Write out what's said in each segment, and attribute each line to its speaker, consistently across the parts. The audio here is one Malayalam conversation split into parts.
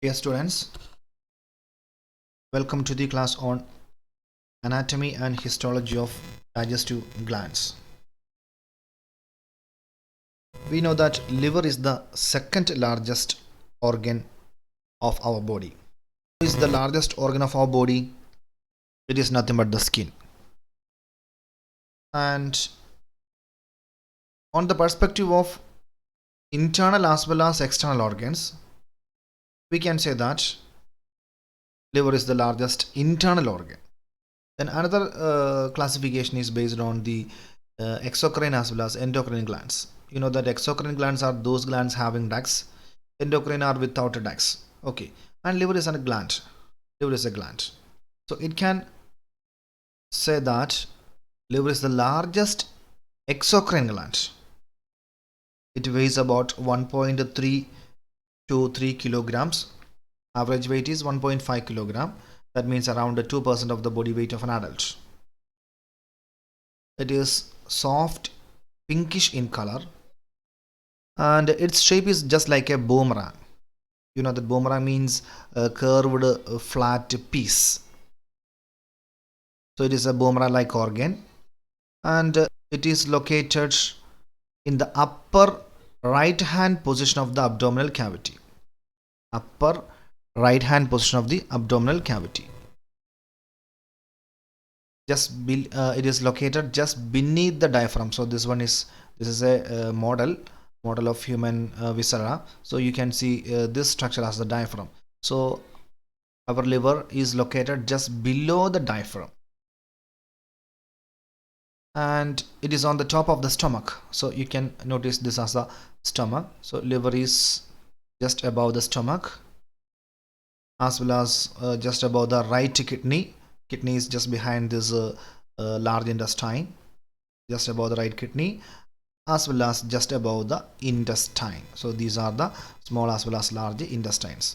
Speaker 1: Dear students, welcome to the class on anatomy and histology of digestive glands. We know that liver is the second largest organ of our body. What is the largest organ of our body? It is nothing but the skin. And on the perspective of internal as well as external organs, we can say that liver is the largest internal organ. Then another classification is based on the exocrine as well as endocrine glands. You know that exocrine glands are those glands having ducts, endocrine are without ducts. Okay, and liver is a gland. Liver is a gland. So it can say that liver is the largest exocrine gland. It weighs about 1.3 to 3 kilograms. Average weight is 1.5 kilogram. That means around 2% of the body weight of an adult. It is soft pinkish in color and its shape is just like a boomerang. You know that boomerang means a curved flat piece. So it is a boomerang like organ and it is located in the upper right hand position of the abdominal cavity. Upper right hand position of the abdominal cavity. It is located just beneath the diaphragm. So this is a model of human viscera. So you can see this structure as the diaphragm. So our liver is located just below the diaphragm and it is on the top of the stomach. So you can notice this as the stomach. So liver is just above the stomach as well as just above the right kidney. Kidney is just behind this large intestine, just above the right kidney as well as just above the intestine. So these are the small as well as large intestines.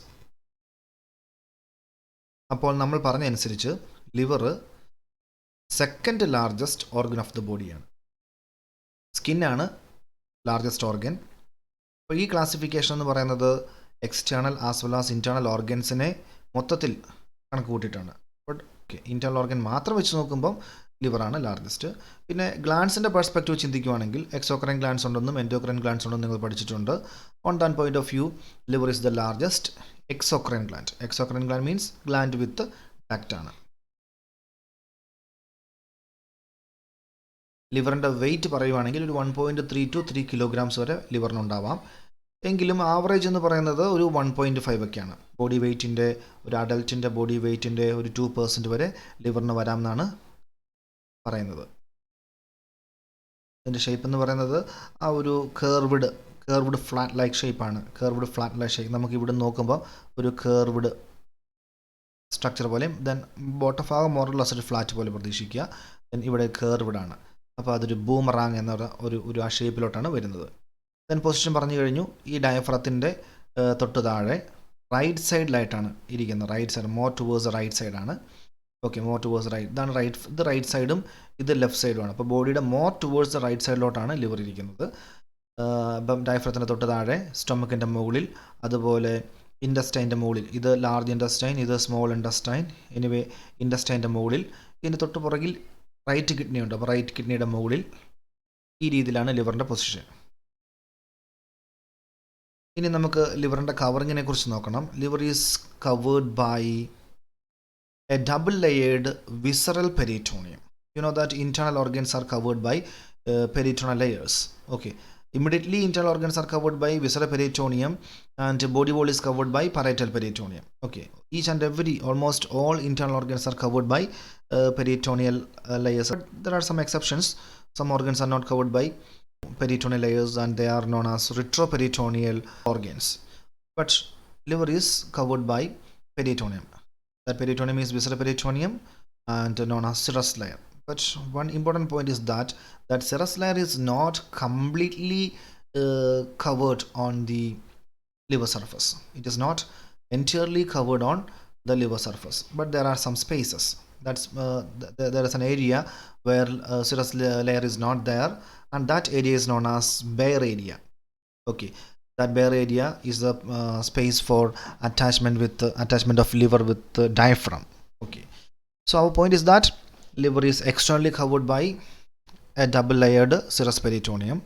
Speaker 1: അപ്പോൾ നമ്മൾ പറഞ്ഞതനുസരിച്ച് liver second largest organ of the ബോഡിയാണ്. സ്കിന്നാണ് ലാർജസ്റ്റ് ഓർഗൻ. അപ്പോൾ ഈ ക്ലാസിഫിക്കേഷൻ എന്ന് പറയുന്നത് external as well as internal ഓർഗൻസിനെ മൊത്തത്തിൽ കണക്ക് കൂട്ടിയിട്ടാണ്. ബട്ട് ഇൻറ്റേർണൽ ഓർഗൻ മാത്രം വെച്ച് നോക്കുമ്പം ലിവറാണ് ലാർജസ്റ്റ്. പിന്നെ ഗ്ലാൻസിൻ്റെ പെർസ്പെക്റ്റീവ് ചിന്തിക്കുവാണെങ്കിൽ എക്സോക്രൈൻ ഗ്ലാൻസ് ഉണ്ടെന്നും എൻഡോക്രൈൻ ഗ്ലാൻസ് ഉണ്ടെന്നും നിങ്ങൾ പഠിച്ചിട്ടുണ്ട്. On that point of view liver is the largest exocrine gland. Exocrine gland means gland with duct ആണ്. ലിവറിൻ്റെ വെയിറ്റ് പറയുവാണെങ്കിൽ ഒരു 1.3 to 3 kilograms വരെ ലിവറിനുണ്ടാവാം. എങ്കിലും ആവറേജ് എന്ന് പറയുന്നത് ഒരു 1.5 ഒക്കെയാണ്. ബോഡി വെയ്റ്റിൻ്റെ ഒരു അഡൽറ്റിൻ്റെ ബോഡി വെയ്റ്റിൻ്റെ ഒരു 2% വരെ ലിവറിന് വരാം എന്നാണ് പറയുന്നത്. ഇതിൻ്റെ ഷേപ്പ് എന്ന് പറയുന്നത് ആ ഒരു കേർവ്ഡ് ഫ്ലാറ്റ് ലൈക്ക് ഷേപ്പാണ്. കേർവ്ഡ് ഫ്ലാറ്റ് ലൈക്ക് ഷേപ്പ് നമുക്ക് ഇവിടെ നോക്കുമ്പോൾ ഒരു കേർവ്ഡ് സ്ട്രക്ചർ പോലെയും ദെൻ ബോട്ടം ഭാഗം മോറലെസ് ഒരു ഫ്ലാറ്റ് പോലെ പ്രതീക്ഷിക്കുക. ദെൻ ഇവിടെ കേർവ്ഡ് ആണ്. അപ്പോൾ അതൊരു ബൂമറാങ് എന്ന ഒരു ആ ഷേപ്പിലോട്ടാണ് വരുന്നത്. ദെൻ പൊസിഷൻ പറഞ്ഞു കഴിഞ്ഞു. ഈ ഡയഫ്രത്തിൻ്റെ തൊട്ട് താഴെ റൈറ്റ് സൈഡിലായിട്ടാണ് ഇരിക്കുന്നത്. Right side more towards right സൈഡാണ്. Okay, more towards right. ഇതാണ് റൈറ്റ്. ഇത് റൈറ്റ് സൈഡും ഇത് ലെഫ്റ്റ് സൈഡുമാണ്. അപ്പോൾ ബോഡിയുടെ മോർ ടുവേഴ്സ് റൈറ്റ് സൈഡിലോട്ടാണ് ലിവർ ഇരിക്കുന്നത്. ഇപ്പം ഡയഫ്രത്തിൻ്റെ തൊട്ട് താഴെ സ്റ്റൊമക്കിൻ്റെ മുകളിൽ, അതുപോലെ ഇൻഡസ്റ്റൈൻ്റെ മുകളിൽ. ഇത് ലാർജ് ഇൻഡസ്റ്റൈൻ, ഇത് സ്മോൾ ഇൻഡസ്റ്റൈൻ. എനിവേ ഇൻഡസ്റ്റൈൻ്റെ മുകളിൽ. ഇതിന് തൊട്ട് പുറകിൽ റൈറ്റ് കിഡ്നി ഉണ്ട്. അപ്പോൾ റൈറ്റ് കിഡ്നിയുടെ മുകളിൽ. ഈ രീതിയിലാണ് ലിവറിൻ്റെ പൊസിഷൻ. ഇനി നമുക്ക് ലിവറിൻ്റെ കവറിങ്ങിനെ കുറിച്ച് നോക്കണം. Liver is covered by a double layered visceral peritoneum. You know that internal organs are covered by peritoneal layers. Okay. Immediately internal organs are covered by visceral peritoneum and body wall is covered by parietal peritoneum. Okay. Each and every, almost all internal organs are covered by peritoneal layers. But there are some exceptions. Some organs are not covered by peritoneal layers and they are known as retroperitoneal organs. But liver is covered by peritoneum. That peritoneum is visceral peritoneum and known as serous layer. But one important point is that serous layer is not completely covered on the liver surface. It is not entirely covered on the liver surface, but there are some spaces. That's there is an area where serous layer is not there, and that area is known as bare area. Okay, That bare area is the space for attachment of liver with the diaphragm. Okay. So our point is that liver is externally covered by a double layered serous peritoneum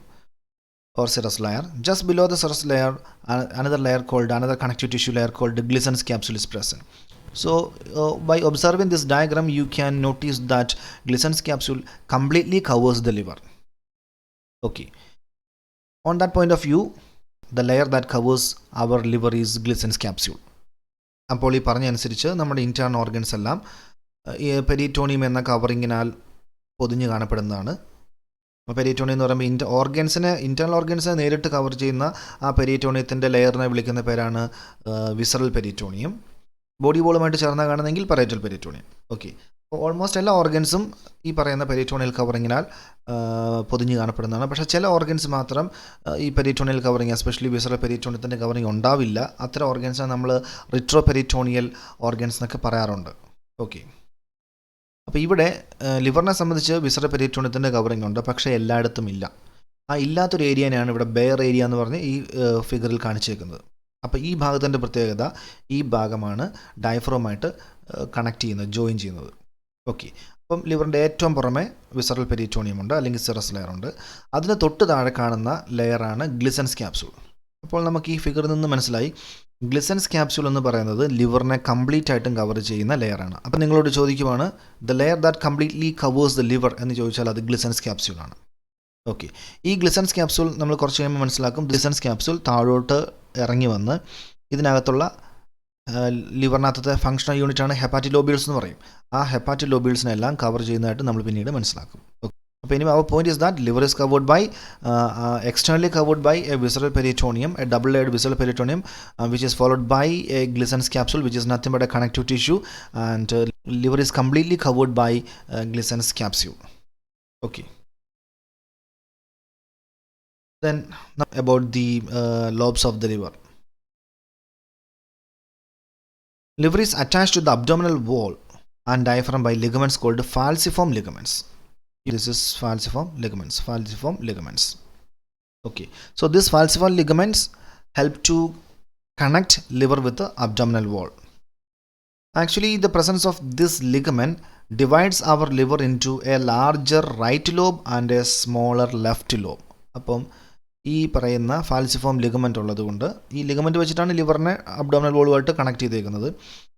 Speaker 1: or serous layer. Just below the serous layer, another connective tissue layer called the Glissen's capsule is present. So by observing this diagram, you can notice that Glissen's capsule completely covers the liver. Okay. On that point of view, the layer that covers our liver is Glissen's capsule. അപ്പോൾ ഈ പറഞ്ഞ അനുസരിച്ച് നമ്മുടെ ഇൻറ്റേർണൽ ഓർഗൻസ് എല്ലാം പെരിറ്റോണിയം എന്ന കവറിങ്ങിനാൽ പൊതിഞ്ഞ് കാണപ്പെടുന്നതാണ്. പെരിറ്റോണിയം എന്ന് പറയുമ്പോൾ ഇൻറ്റേർണൽ ഓർഗൻസിനെ നേരിട്ട് കവർ ചെയ്യുന്ന ആ പെരിറ്റോണിയത്തിൻ്റെ ലെയറിനെ വിളിക്കുന്ന പേരാണ് വിസറൽ പെരിറ്റോണിയം. ബോഡി വോളുമായിട്ട് ചേർന്ന് കാണുന്നെങ്കിൽ പരേറ്റൽ പെരിറ്റോണിയം. ഓക്കെ. അപ്പോൾ ഓൾമോസ്റ്റ് എല്ലാ ഓർഗൻസും ഈ പറയുന്ന പെരിറ്റോണിയൽ കവറിങ്ങിനാൽ പൊതിഞ്ഞ് കാണപ്പെടുന്നതാണ്. പക്ഷേ ചില ഓർഗൻസ് മാത്രം ഈ പെരിറ്റോണിയൽ കവറിങ്, എസ്പെഷ്യലി വിസറൽ പെരിറ്റോണിയത്തിൻ്റെ കവറിങ് ഉണ്ടാവില്ല. അത്തരം ഓർഗൻസിനെ നമ്മൾ റിട്രോ പെരിറ്റോണിയൽ ഓർഗൻസ് എന്നൊക്കെ പറയാറുണ്ട്. ഓക്കെ. അപ്പോൾ ഇവിടെ ലിവറിനെ സംബന്ധിച്ച് വിസറൽ പെരിറ്റോണിയത്തിൻ്റെ കവറിങ് ഉണ്ട്, പക്ഷേ എല്ലായിടത്തും ഇല്ല. ആ ഇല്ലാത്തൊരു ഏരിയനെയാണ് ഇവിടെ ബെയർ ഏരിയ എന്ന് പറഞ്ഞ് ഈ ഫിഗറിൽ കാണിച്ചേക്കുന്നത്. അപ്പോൾ ഈ ഭാഗത്തിൻ്റെ പ്രത്യേകത, ഈ ഭാഗമാണ് ഡയഫ്രോമായിട്ട് കണക്ട് ചെയ്യുന്നത്, ജോയിൻ ചെയ്യുന്നത്. ഓക്കെ. അപ്പം ലിവറിൻ്റെ ഏറ്റവും പുറമെ വിസറൽ പെരിറ്റോണിയം ഉണ്ട്, അല്ലെങ്കിൽ സിറസ് ലെയർ ഉണ്ട്. അതിന് തൊട്ട് താഴെ കാണുന്ന ലെയറാണ് ഗ്ലിസൻസ് ക്യാപ്സൂൾ. അപ്പോൾ നമുക്ക് ഈ ഫിഗറിൽ നിന്ന് മനസ്സിലായി, ഗ്ലിസൻസ് ക്യാപ്സൂൾ എന്ന് പറയുന്നത് ലിവറിനെ കംപ്ലീറ്റ് ആയിട്ടും കവർ ചെയ്യുന്ന ലെയറാണ്. അപ്പോൾ നിങ്ങളോട് ചോദിക്കുവാണ്, the layer that completely covers the liver എന്ന് ചോദിച്ചാൽ അത് ഗ്ലിസൻസ് ക്യാപ്സൂളാണ്. ഓക്കെ. ഈ ഗ്ലിസൻസ് ക്യാപ്സൂൾ നമ്മൾ കുറച്ച് കഴിയുമ്പോൾ മനസ്സിലാക്കും. ഗ്ലിസൻസ് ക്യാപ്സൂൾ താഴോട്ട് ഇറങ്ങി വന്ന് ഇതിനകത്തുള്ള ലിവറിനകത്തെ ഫങ്ഷണൽ യൂണിറ്റാണ് ഹെപ്പാറ്റിലോബ്യൂൾസ് എന്ന് പറയും. ആ ഹെപ്പാറ്റിലോബ്യൂൾസിനെല്ലാം കവർ ചെയ്യുന്നതായിട്ട് നമ്മൾ പിന്നീട് മനസ്സിലാക്കും. അപ്പോൾ ഇനി our point is that liver is covered by externally covered by a visceral peritoneum, a double layered visceral peritoneum, which is followed by a Glissen's capsule, which is nothing but a connective tissue, and liver is completely covered by Glissen's capsule. Okay. Then about the lobes of the liver. Liver is attached to the abdominal wall and diaphragm by ligaments called falciform ligaments. This is falciform ligaments. Okay. So these falciform ligaments help to connect liver with the abdominal wall. Actually, the presence of this ligament divides our liver into a larger right lobe and a smaller left lobe. അപ്പം ഈ പറയുന്ന ഫാൽസിഫോം ലിഗമെൻ്റ് ഉള്ളത് കൊണ്ട്, ഈ ലിഗമെൻ്റ് വെച്ചിട്ടാണ് ലിവറിനെ അബ്ഡോമിനൽ വോളുമായിട്ട് കണക്ട് ചെയ്തേക്കുന്നത്.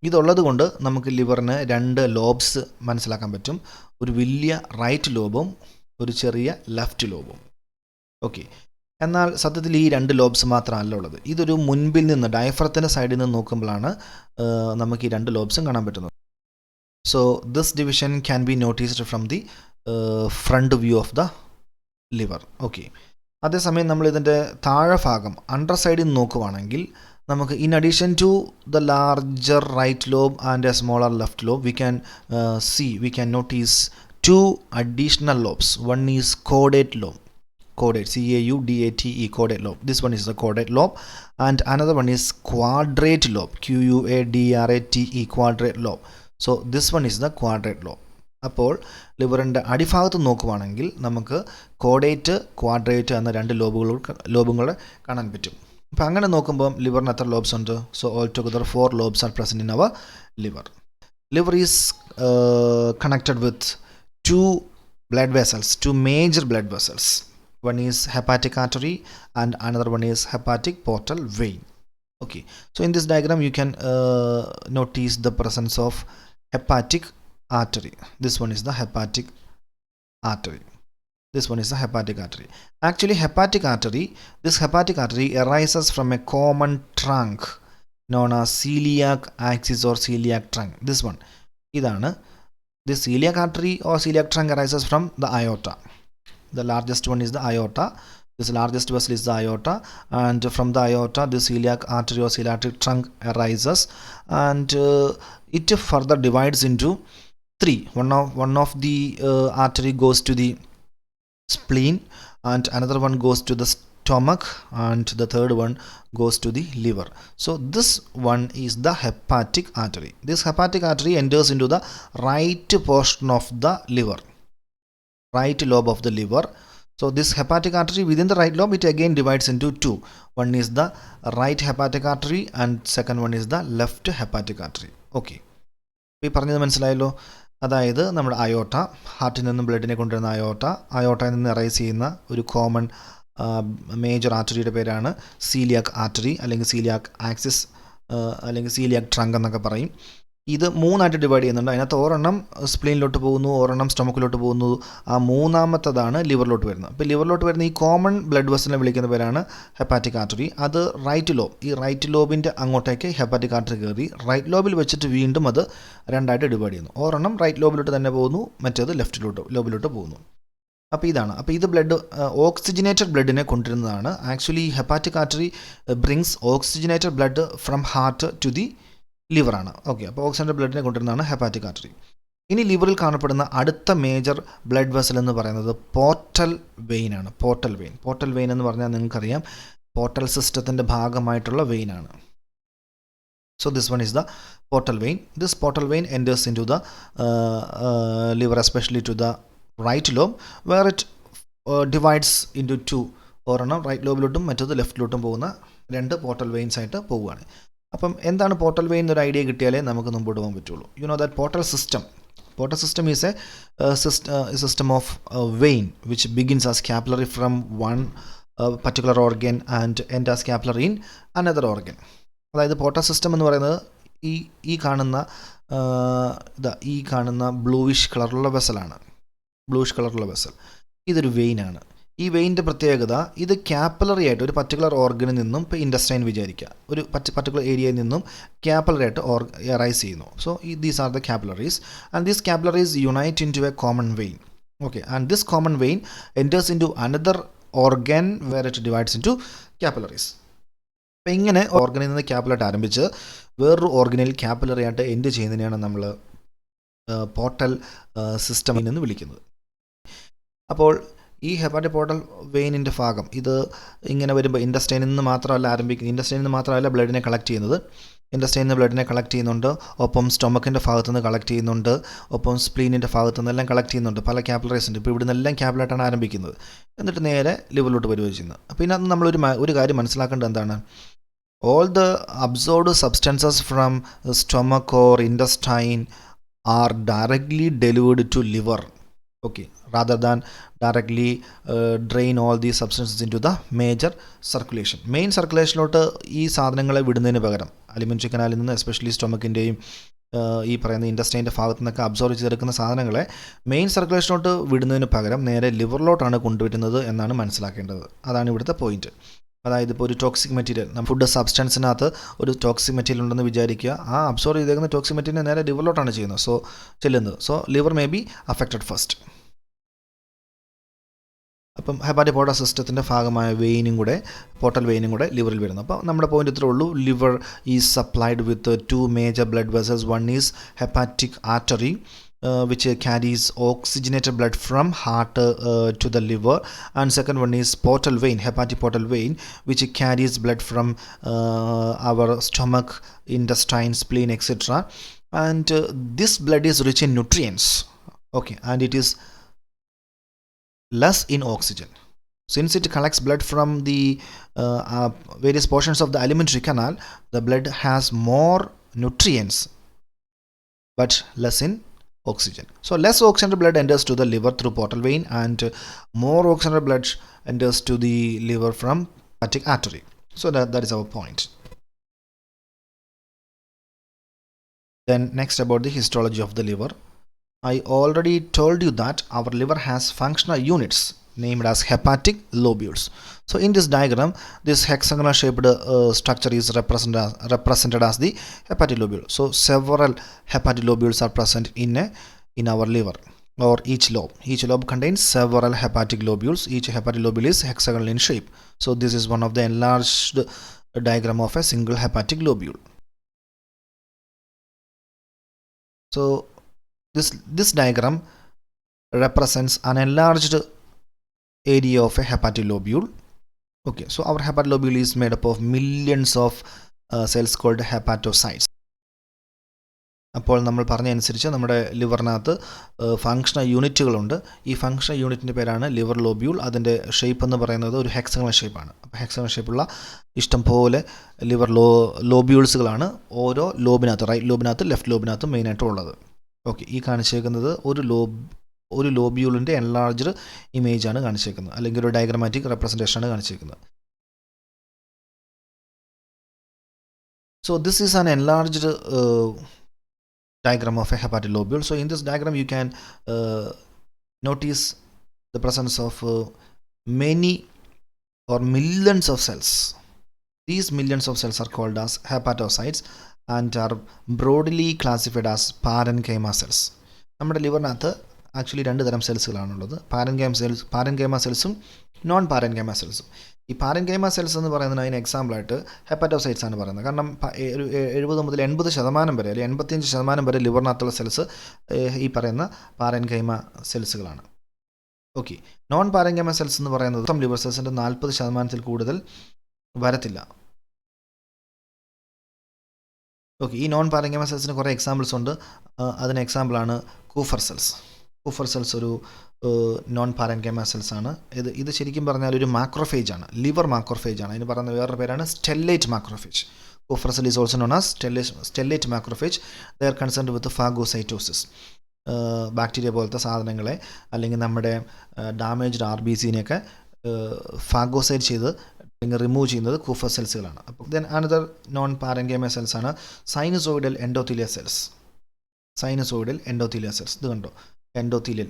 Speaker 1: ഇതുള്ളത് കൊണ്ട് നമുക്ക് ലിവറിന് രണ്ട് ലോബ്സ് മനസ്സിലാക്കാൻ പറ്റും. ഒരു വലിയ റൈറ്റ് ലോബും ഒരു ചെറിയ ലെഫ്റ്റ് ലോബും. ഓക്കെ. എന്നാൽ സത്യത്തിൽ ഈ രണ്ട് ലോബ്സ് മാത്രമല്ല ഉള്ളത്. ഇതൊരു മുൻപിൽ നിന്ന്, ഡയഫ്രത്തിൻ്റെ സൈഡിൽ നിന്ന് നോക്കുമ്പോഴാണ് നമുക്ക് ഈ രണ്ട് ലോബ്സും കാണാൻ പറ്റുന്നത്. So this division can be noticed from the front view of the liver. Okay. അതേസമയം നമ്മൾ ഇതിൻ്റെ താഴെ ഭാഗം അണ്ടർ സൈഡിൽ നിന്ന് നോക്കുവാണെങ്കിൽ നമുക്ക് in addition to the larger right lobe and a smaller left lobe we can notice two additional lobes. One is caudate lobe, caudate, C-A-U-D-A-T-E, caudate lobe. This one is the caudate lobe, and another one is quadrate lobe, Q-U-A-D-R-A-T-E, quadrate lobe. So this one is the quadrate lobe. അപ്പോൾ ലിവറിൻ്റെ അടിഭാഗത്ത് നോക്കുവാണെങ്കിൽ നമുക്ക് കോഡേറ്റ്, ക്വാഡ്രേറ്റ് എന്ന രണ്ട് ലോബുകളെ കാണാൻ പറ്റും. അപ്പോൾ അങ്ങനെ നോക്കുമ്പോൾ ലിവറിന് എത്ര ലോബ്സ് ഉണ്ട്? So all together 4 lobes are present in our liver. Liver is connected with two major blood vessels. One is hepatic artery and another one is hepatic portal vein. Okay. So in this diagram you can notice the presence of hepatic artery. This one is the hepatic artery. Actually, this hepatic artery arises from a common trunk known as celiac axis or celiac trunk. This one. This celiac artery or celiac trunk arises from the aorta. The largest one is the aorta. This largest vessel is the aorta, and from the aorta the celiac artery or celiac trunk arises, and it further divides into 3. One of the artery goes to the spleen, and another one goes to the stomach, and the third one goes to the liver. So this one is the hepatic artery. This hepatic artery enters into the right portion of the liver, right lobe of the liver. So this hepatic artery within the right lobe, it again divides into two. One is the right hepatic artery and second one is the left hepatic artery. Okay. ഈ പറഞ്ഞത് മനസ്സിലായല്ലോ. അതായത് നമ്മുടെ അയോട്ട, ഹാർട്ടിൽ നിന്നും ബ്ലഡിനെ കൊണ്ടുവരുന്ന അയോട്ടയിൽ നിന്ന് അറൈസ് ചെയ്യുന്ന ഒരു കോമൺ മേജർ ആർട്ടറിയുടെ പേരാണ് സീലിയാക് ആർട്ടറി അല്ലെങ്കിൽ സീലിയാക് ആക്സിസ് അല്ലെങ്കിൽ സീലിയാക് ട്രങ്ക് എന്നൊക്കെ പറയും. ഇത് മൂന്നായിട്ട് ഡിവൈഡ് ചെയ്യുന്നുണ്ട്. അതിനകത്ത് ഒരെണ്ണം സ്പ്ലീനിലോട്ട് പോകുന്നു, ഒരെണ്ണം സ്റ്റൊമക്കിലോട്ട് പോകുന്നു, ആ മൂന്നാമത്തതാണ് ലിവറിലോട്ട് വരുന്നത്. അപ്പോൾ ലിവറിലോട്ട് വരുന്ന ഈ കോമൺ ബ്ലഡ് വെസലിനെ വിളിക്കുന്ന പേരാണ് ഹെപ്പാറ്റിക് ആർട്ടറി. അത് റൈറ്റ് ലോബ്, ഈ റൈറ്റ് ലോബിൻ്റെ അങ്ങോട്ടേക്ക് ഹെപ്പാറ്റിക് ആർട്ടറി കയറി റൈറ്റ് ലോബിൽ വെച്ചിട്ട് വീണ്ടും അത് രണ്ടായിട്ട് ഡിവൈഡ് ചെയ്യുന്നു. ഒരെണ്ണം റൈറ്റ് ലോബിലോട്ട് തന്നെ പോകുന്നു, മറ്റേത് ലെഫ്റ്റ് ലോബിലോട്ട് പോകുന്നു. അപ്പോൾ ഇതാണ്. അപ്പോൾ ഇത് ബ്ലഡ് ഓക്സിജനേറ്റഡ് ബ്ലഡിനെ കൊണ്ടുവരുന്നതാണ്. Actually hepatic artery brings oxygenated blood from heart to the ലിവറാണ്. ഓക്കെ, അപ്പോൾ ഓക്സിജൻ്റെ ബ്ലഡിനെ കൊണ്ടുവരുന്നതാണ് ഹെപ്പാറ്റിക് ആർട്ടറി. ഇനി ലിവറിൽ കാണപ്പെടുന്ന അടുത്ത മേജർ ബ്ലഡ് വെസൽ എന്ന് പറയുന്നത് പോർട്ടൽ വെയിൻ ആണ്. പോർട്ടൽ വെയിൻ എന്ന് പറഞ്ഞാൽ നിങ്ങൾക്കറിയാം, പോർട്ടൽ സിസ്റ്റത്തിൻ്റെ ഭാഗമായിട്ടുള്ള വെയിനാണ്. So this one is the portal vein. This portal vein enters into the liver, especially to the right lobe, where it divides into two. ഒരെണ്ണം റൈറ്റ് ലോബിലോട്ടും മറ്റേത് ലെഫ്റ്റിലോട്ടും പോകുന്ന രണ്ട് പോർട്ടൽ വെയിൻസ് ആയിട്ട് പോവുകയാണ്. അപ്പം എന്താണ് പോർട്ടൽ വെയിൻ എന്നൊരു ഐഡിയ കിട്ടിയാലേ നമുക്ക് മുമ്പോട്ട് പോകാൻ പറ്റുള്ളൂ. You know that portal system is a system of vein which begins as capillary from one particular organ and end as capillary in another organ. അതായത് പോർട്ടൽ സിസ്റ്റം എന്ന് പറയുന്നത് ഈ കാണുന്ന ബ്ലൂയിഷ് കളറുള്ള വെസലാണ്. ഇതൊരു വെയിനാണ്. ഈ വെയിൻ്റെ പ്രത്യേകത, ഇത് കാപ്പിലറി ആയിട്ട് ഒരു പർട്ടിക്കുലർ ഓർഗനിൽ നിന്നും, ഇപ്പോൾ ഇൻഡസ്റ്റൈൻ വിചാരിക്കുക, ഒരു പർട്ടിക്കുലർ ഏരിയയിൽ നിന്നും കാപ്പിലറി ആയിട്ട് റൈസ് ചെയ്യുന്നു. So these are the capillaries and these capillaries unite into a common vein. Okay, and this common vein enters into another organ where it divides into capillaries. അപ്പോൾ ഇങ്ങനെ ഓർഗനിൽ നിന്ന് ക്യാപ്പിലറായിട്ട് ആരംഭിച്ച് വേറൊരു ഓർഗനിൽ ക്യാപ്പിലറി ആയിട്ട് എൻഡ് ചെയ്യുന്നതിനെയാണ് നമ്മൾ പോർട്ടൽ സിസ്റ്റം എന്ന് വിളിക്കുന്നത്. അപ്പോൾ ഈ ഹെപ്പാറ്റിക് പോർട്ടൽ വെയിനിൻ്റെ ഭാഗം ഇത് ഇങ്ങനെ വരുമ്പോൾ ഇൻഡസ്റ്റൈനിൽ നിന്ന് മാത്രമല്ല ബ്ലഡിനെ കളക്ട് ചെയ്യുന്നത്. ഇൻഡസ്റ്റൈനിൽ നിന്ന് ബ്ലഡിനെ കളക്ട് ചെയ്യുന്നുണ്ട്, ഒപ്പം സ്റ്റൊമക്കിൻ്റെ ഭാഗത്തു നിന്ന് കളക്ട് ചെയ്യുന്നുണ്ട്, ഒപ്പം സ്പ്ലീനിൻ്റെ ഭാഗത്തു നിന്നെല്ലാം കളക്ട് ചെയ്യുന്നുണ്ട്. പല ക്യാപ്പിലറീസ് ഉണ്ട്. ഇപ്പോൾ ഇവിടെ നിന്നെല്ലാം ക്യാപ്പിലായിട്ടാണ് ആരംഭിക്കുന്നത്, എന്നിട്ട് നേരെ ലിവറിലോട്ട് വരികയും ചെയ്യുന്നത്. അപ്പോൾ ഇതിനകത്ത് നമ്മളൊരു കാര്യം മനസ്സിലാക്കേണ്ടത് എന്താണ്? All the absorbed substances from the stomach or intestine are directly delivered to liver, okay, rather than directly drain all these substances into the major circulation. Main സർക്കുലേഷനിലോട്ട് ഈ സാധനങ്ങളെ വിടുന്നതിന് പകരം അലിമെൻ്ററി കനാലിൽ നിന്ന്, എസ്പെഷ്യലി സ്റ്റൊമക്കിൻ്റെയും ഈ പറയുന്ന ഇൻഡസ്റ്റൈൻ്റെ ഭാഗത്തു നിന്നൊക്കെ അബ്സോർവ് ചെയ്തെടുക്കുന്ന സാധനങ്ങളെ മെയിൻ സർക്കുലേഷനിലോട്ട് വിടുന്നതിന് പകരം നേരെ ലിവറിലോട്ടാണ് കൊണ്ടുവരുന്നത് എന്നാണ് മനസ്സിലാക്കേണ്ടത്. അതാണ് ഇവിടുത്തെ പോയിന്റ്. അതായത് ഇപ്പോൾ ഒരു ടോക്സിക് മെറ്റീരിയൽ, ഫുഡ് സബ്സ്റ്റൻസിനകത്ത് ഒരു ടോക്സിക് മെറ്റീരിയൽ ഉണ്ടെന്ന് വിചാരിക്കുക. ആ അബ്സോർവ് ചെയ്തേക്കുന്ന ടോക്സിക് മെറ്റീരിയൽ നേരെ ലിവറിലോട്ടാണ് ചെല്ലുന്നത്. So liver may be affected first. അപ്പം ഹെപ്പാറ്റിക് പോർട്ടൽ സിസ്റ്റത്തിൻ്റെ ഭാഗമായ പോർട്ടൽ വെയിനും കൂടെ ലിവറിൽ വരുന്നു. അപ്പോൾ നമ്മുടെ പോയിന്റ് ഇത്രേ ഉള്ളൂ. Liver is supplied with two major blood vessels. One is hepatic artery which carries oxygenated blood from heart to the liver, and second one is portal vein, hepatic portal vein, which carries blood from our stomach, intestine, spleen, etc. And this blood is rich in nutrients, okay, and it is less in oxygen. Since it collects blood from the various portions of the alimentary canal, the blood has more nutrients but less in oxygen. So less oxygenated blood enters to the liver through portal vein, and more oxygenated blood enters to the liver from hepatic artery. So that is our point. Then next, about the histology of the liver. I already told you that our liver has functional units named as hepatic lobules. So in this diagram, this hexagonal shaped structure is represented as the hepatic lobule. So several hepatic lobules are present in our liver, or each lobe contains several hepatic lobules. Each hepatic lobule is hexagonal in shape. So this is one of the enlarged diagram of a single hepatic lobule. So this diagram represents an enlarged area of a hepatic lobule. Okay, so our hepatic lobule is made up of millions of cells called hepatocytes. അപ്പോൾ നമ്മൾ പറഞ്ഞതനുസരിച്ച് നമ്മുടെ ലിവറിനകത്ത് ഫങ്ഷണൽ യൂണിറ്റുകളുണ്ട്. ഈ ഫങ്ഷണൽ യൂണിറ്റിൻ്റെ പേരാണ് ലിവർ ലോബ്യൂൾ. അതിൻ്റെ ഷേപ്പ് എന്ന് പറയുന്നത് ഒരു ഹെക്സഗണൽ ഷേപ്പാണ്. അപ്പോൾ ഹെക്സഗണൽ ഷേപ്പുള്ള ഇഷ്ടം പോലെ ലിവർ ലോബ്യൂൾസുകളാണ് ഓരോ ലോബിനകത്ത്, റൈറ്റ് ലോബിനകത്ത് ലെഫ്റ്റ് ലോബിനകത്ത് മെയിനായിട്ടും ഉള്ളത്. ഓക്കെ, ഈ കാണിച്ചേക്കുന്നത് ഒരു ലോബ്യൂളിൻ്റെ എൻലാർജ്ഡ് ഇമേജാണ് കാണിച്ചേക്കുന്നത്, അല്ലെങ്കിൽ ഒരു diagrammatic റെപ്രസെൻറ്റേഷനാണ് കാണിച്ചേക്കുന്നത്. So this is an enlarged diagram of a hepatic lobule. So in this diagram you can notice the presence of many or millions of cells. These millions of cells are called as hepatocytes and are broadly classified as parenchyma cells. നമ്മുടെ ലിവറിനകത്ത് ആക്ച്വലി രണ്ട് തരം സെൽസുകളാണുള്ളത്, പാരൻകൈമ സെൽസും നോൺ പാരൻകൈമ സെൽസും. ഈ പാരൻകൈമ സെൽസ് എന്ന് പറയുന്നത് അതിന് എക്സാമ്പിളായിട്ട് ഹെപ്പറ്റോസൈറ്റ്സ് ആണ് പറയുന്നത്. കാരണം ഒരു 70 മുതൽ 80% വരെ അല്ലെങ്കിൽ 85% വരെ ലിവറിനകത്തുള്ള സെൽസ് ഈ പറയുന്ന പാരൻകൈമ സെൽസുകളാണ്. ഓക്കെ, നോൺ പാരൻകൈമ സെൽസ് എന്ന് പറയുന്നത് ലിവർ സെൽസിൻ്റെ 40% കൂടുതൽ വരത്തില്ല. ഓക്കെ, ഈ നോൺ പാരൻകൈമ സെൽസിന് കുറേ എക്സാമ്പിൾസ് ഉണ്ട്. അതിന് എക്സാമ്പിളാണ് കൂഫർ സെൽസ്. കൂഫർ സെൽസ് ഒരു നോൺ പാരൻകൈമ സെൽസ് ആണ്. ഇത് ശരിക്കും പറഞ്ഞാൽ ഒരു മാക്രോഫേജ് ആണ്, ലിവർ മാക്രോഫേജ് ആണ്. അതിന് പറയുന്ന വേറൊരു പേരാണ് stellate macrophage. Kupffer cell is also known as stellate macrophage. They are concerned with phagocytosis. Bacteria പോലത്തെ സാധനങ്ങളെ അല്ലെങ്കിൽ നമ്മുടെ ഡാമേജ്ഡ് RBCനെയൊക്കെ ഫാഗോസൈറ്റ് ചെയ്ത് അല്ലെങ്കിൽ റിമൂവ് ചെയ്യുന്നത് കൂഫർ സെൽസുകളാണ്. അപ്പോൾ then another non parenchyma cells ആണ് സൈനസോയിഡൽ എൻഡോത്തീലിയ സെൽസ്. സൈനസോയിഡൽ എൻഡോത്തീലിയ സെൽസ്, ഇത് കണ്ടോ, എൻഡോത്തീലിയൽ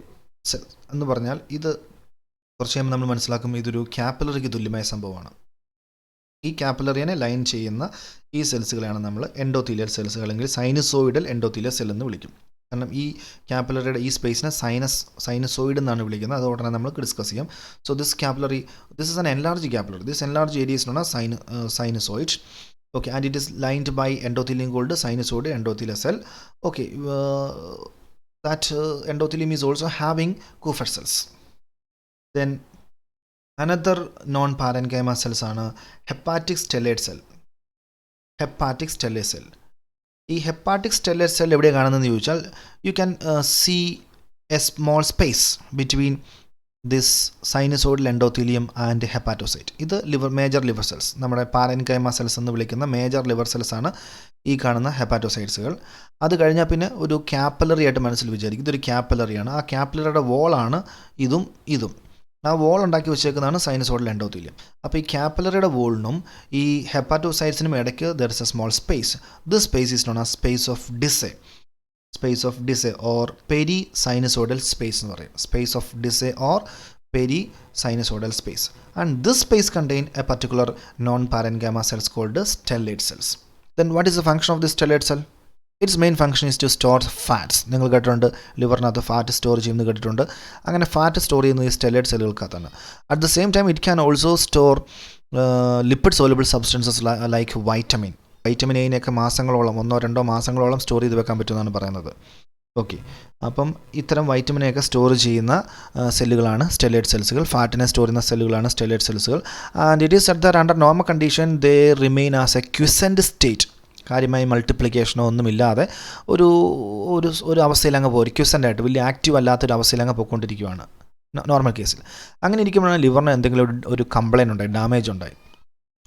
Speaker 1: സെൽ എന്ന് പറഞ്ഞാൽ ഇത് കുറച്ച് കഴിയുമ്പോൾ നമ്മൾ മനസ്സിലാക്കും ഇതൊരു ക്യാപ്പിലറിക്ക് തുല്യമായ സംഭവമാണ്. ഈ ക്യാപ്പിലറിയെ ലൈൻ ചെയ്യുന്ന ഈ സെൽസുകളെയാണ് നമ്മൾ എൻഡോത്തീലിയൽ സെൽസുകൾ അല്ലെങ്കിൽ സൈനസോയിഡൽ എൻഡോത്തീലിയൽ സെൽ എന്ന് വിളിക്കും. കാരണം ഈ ക്യാപ്പിലറിയുടെ ഈ സ്പേസിനെ സൈനസോയിഡ് എന്നാണ് വിളിക്കുന്നത്. അത് ഉടനെ നമ്മൾ ഡിസ്കസ് ചെയ്യാം. So this is an enlarge capillary. This enlarge area is known as sinusoid. Okay, and it is lined by endothelium called sinusoid endothelial cell. Okay, that endothelium is also having Kupffer cells. Then another non-parenchyma cells are hepatic stellate cell. Hepatic stellate cell. ഈ ഹെപ്പാറ്റിക് സ്റ്റെല്ലേറ്റ് സെൽ എവിടെ കാണുന്നതെന്ന് ചോദിച്ചാൽ you can see a small space between this sinusoidal endothelium and hepatocyte. ഇത് മേജർ ലിവർ സെൽസ്, നമ്മുടെ പാരൻകൈമ സെൽസ് എന്ന് വിളിക്കുന്ന മേജർ ലിവർ സെൽസ് ആണ് ഈ കാണുന്ന ഹെപ്പാറ്റോസൈറ്റ്സുകൾ. അത് കഴിഞ്ഞാൽ പിന്നെ ഒരു ക്യാപ്പിലറി ആയിട്ട് മനസ്സിൽ വിചാരിക്കും, ഇതൊരു ക്യാപ്പിലറിയാണ്. ആ ക്യാപ്പിലറിയുടെ വോളാണ് ഇതും. ആ വോൾ ഉണ്ടാക്കി വെച്ചേക്കുന്നതാണ് സൈനസോയിഡൽ എൻഡോത്തീലിയം. അപ്പോൾ ഈ ക്യാപ്പിലറിയുടെ വോളിനും ഈ ഹെപ്പാറ്റോസൈറ്റ്സിനും ഇടയ്ക്ക് there is a small space. This space is known as space of Disse or perisinusoidal space എന്ന് പറയും. Space of Disse or perisinusoidal space. And this space contain a particular non parenchyma cells called stellate cells. Then what is the function of the stellate cell? It's main function is to store fats. നിങ്ങൾ കേട്ടിട്ടുണ്ട് ലിവറിനകത്ത് ഫാറ്റ് സ്റ്റോർ ചെയ്യുന്നത് കേട്ടിട്ടുണ്ട്. അങ്ങനെ ഫാറ്റ് സ്റ്റോർ ചെയ്യുന്നത് ഈ സ്റ്റെല്ലേറ്റ് സെല്ലുകൾക്കകത്താണ്. At the same time it can also store lipid soluble substances like vitamin എയിനെയൊക്കെ മാസങ്ങളോളം 1-2 മാസങ്ങളോളം സ്റ്റോർ ചെയ്ത് വെക്കാൻ പറ്റുമെന്നാണ് പറയുന്നത്. ഓക്കെ, അപ്പം ഇത്തരം വൈറ്റമിനെയൊക്കെ സ്റ്റോർ ചെയ്യുന്ന സെല്ലുകളാണ് സ്റ്റെല്ലേറ്റ് സെൽസുകൾ. ഫാറ്റിനെ സ്റ്റോർ ചെയ്യുന്ന സെല്ലുകളാണ് സ്റ്റെല്ലേറ്റ് സെൽസുകൾ. And it is at that under normal condition they remain as a quiescent state. കാര്യമായി മൾട്ടിപ്ലിക്കേഷനോ ഒന്നുമില്ലാതെ ഒരു അവസ്ഥയിലങ്ങ് പോയി ക്വിസൻ്റായിട്ട് വലിയ ആക്റ്റീവ് അല്ലാത്തൊരു അവസ്ഥയിലങ്ങ് പോയിക്കൊണ്ടിരിക്കുകയാണ് നോർമൽ കേസിൽ. അങ്ങനെ ഇരിക്കുമ്പോഴാണ് ലിവറിന് എന്തെങ്കിലും ഒരു കംപ്ലയിൻ്റ് ഉണ്ടായി, ഡാമേജ് ഉണ്ടായി.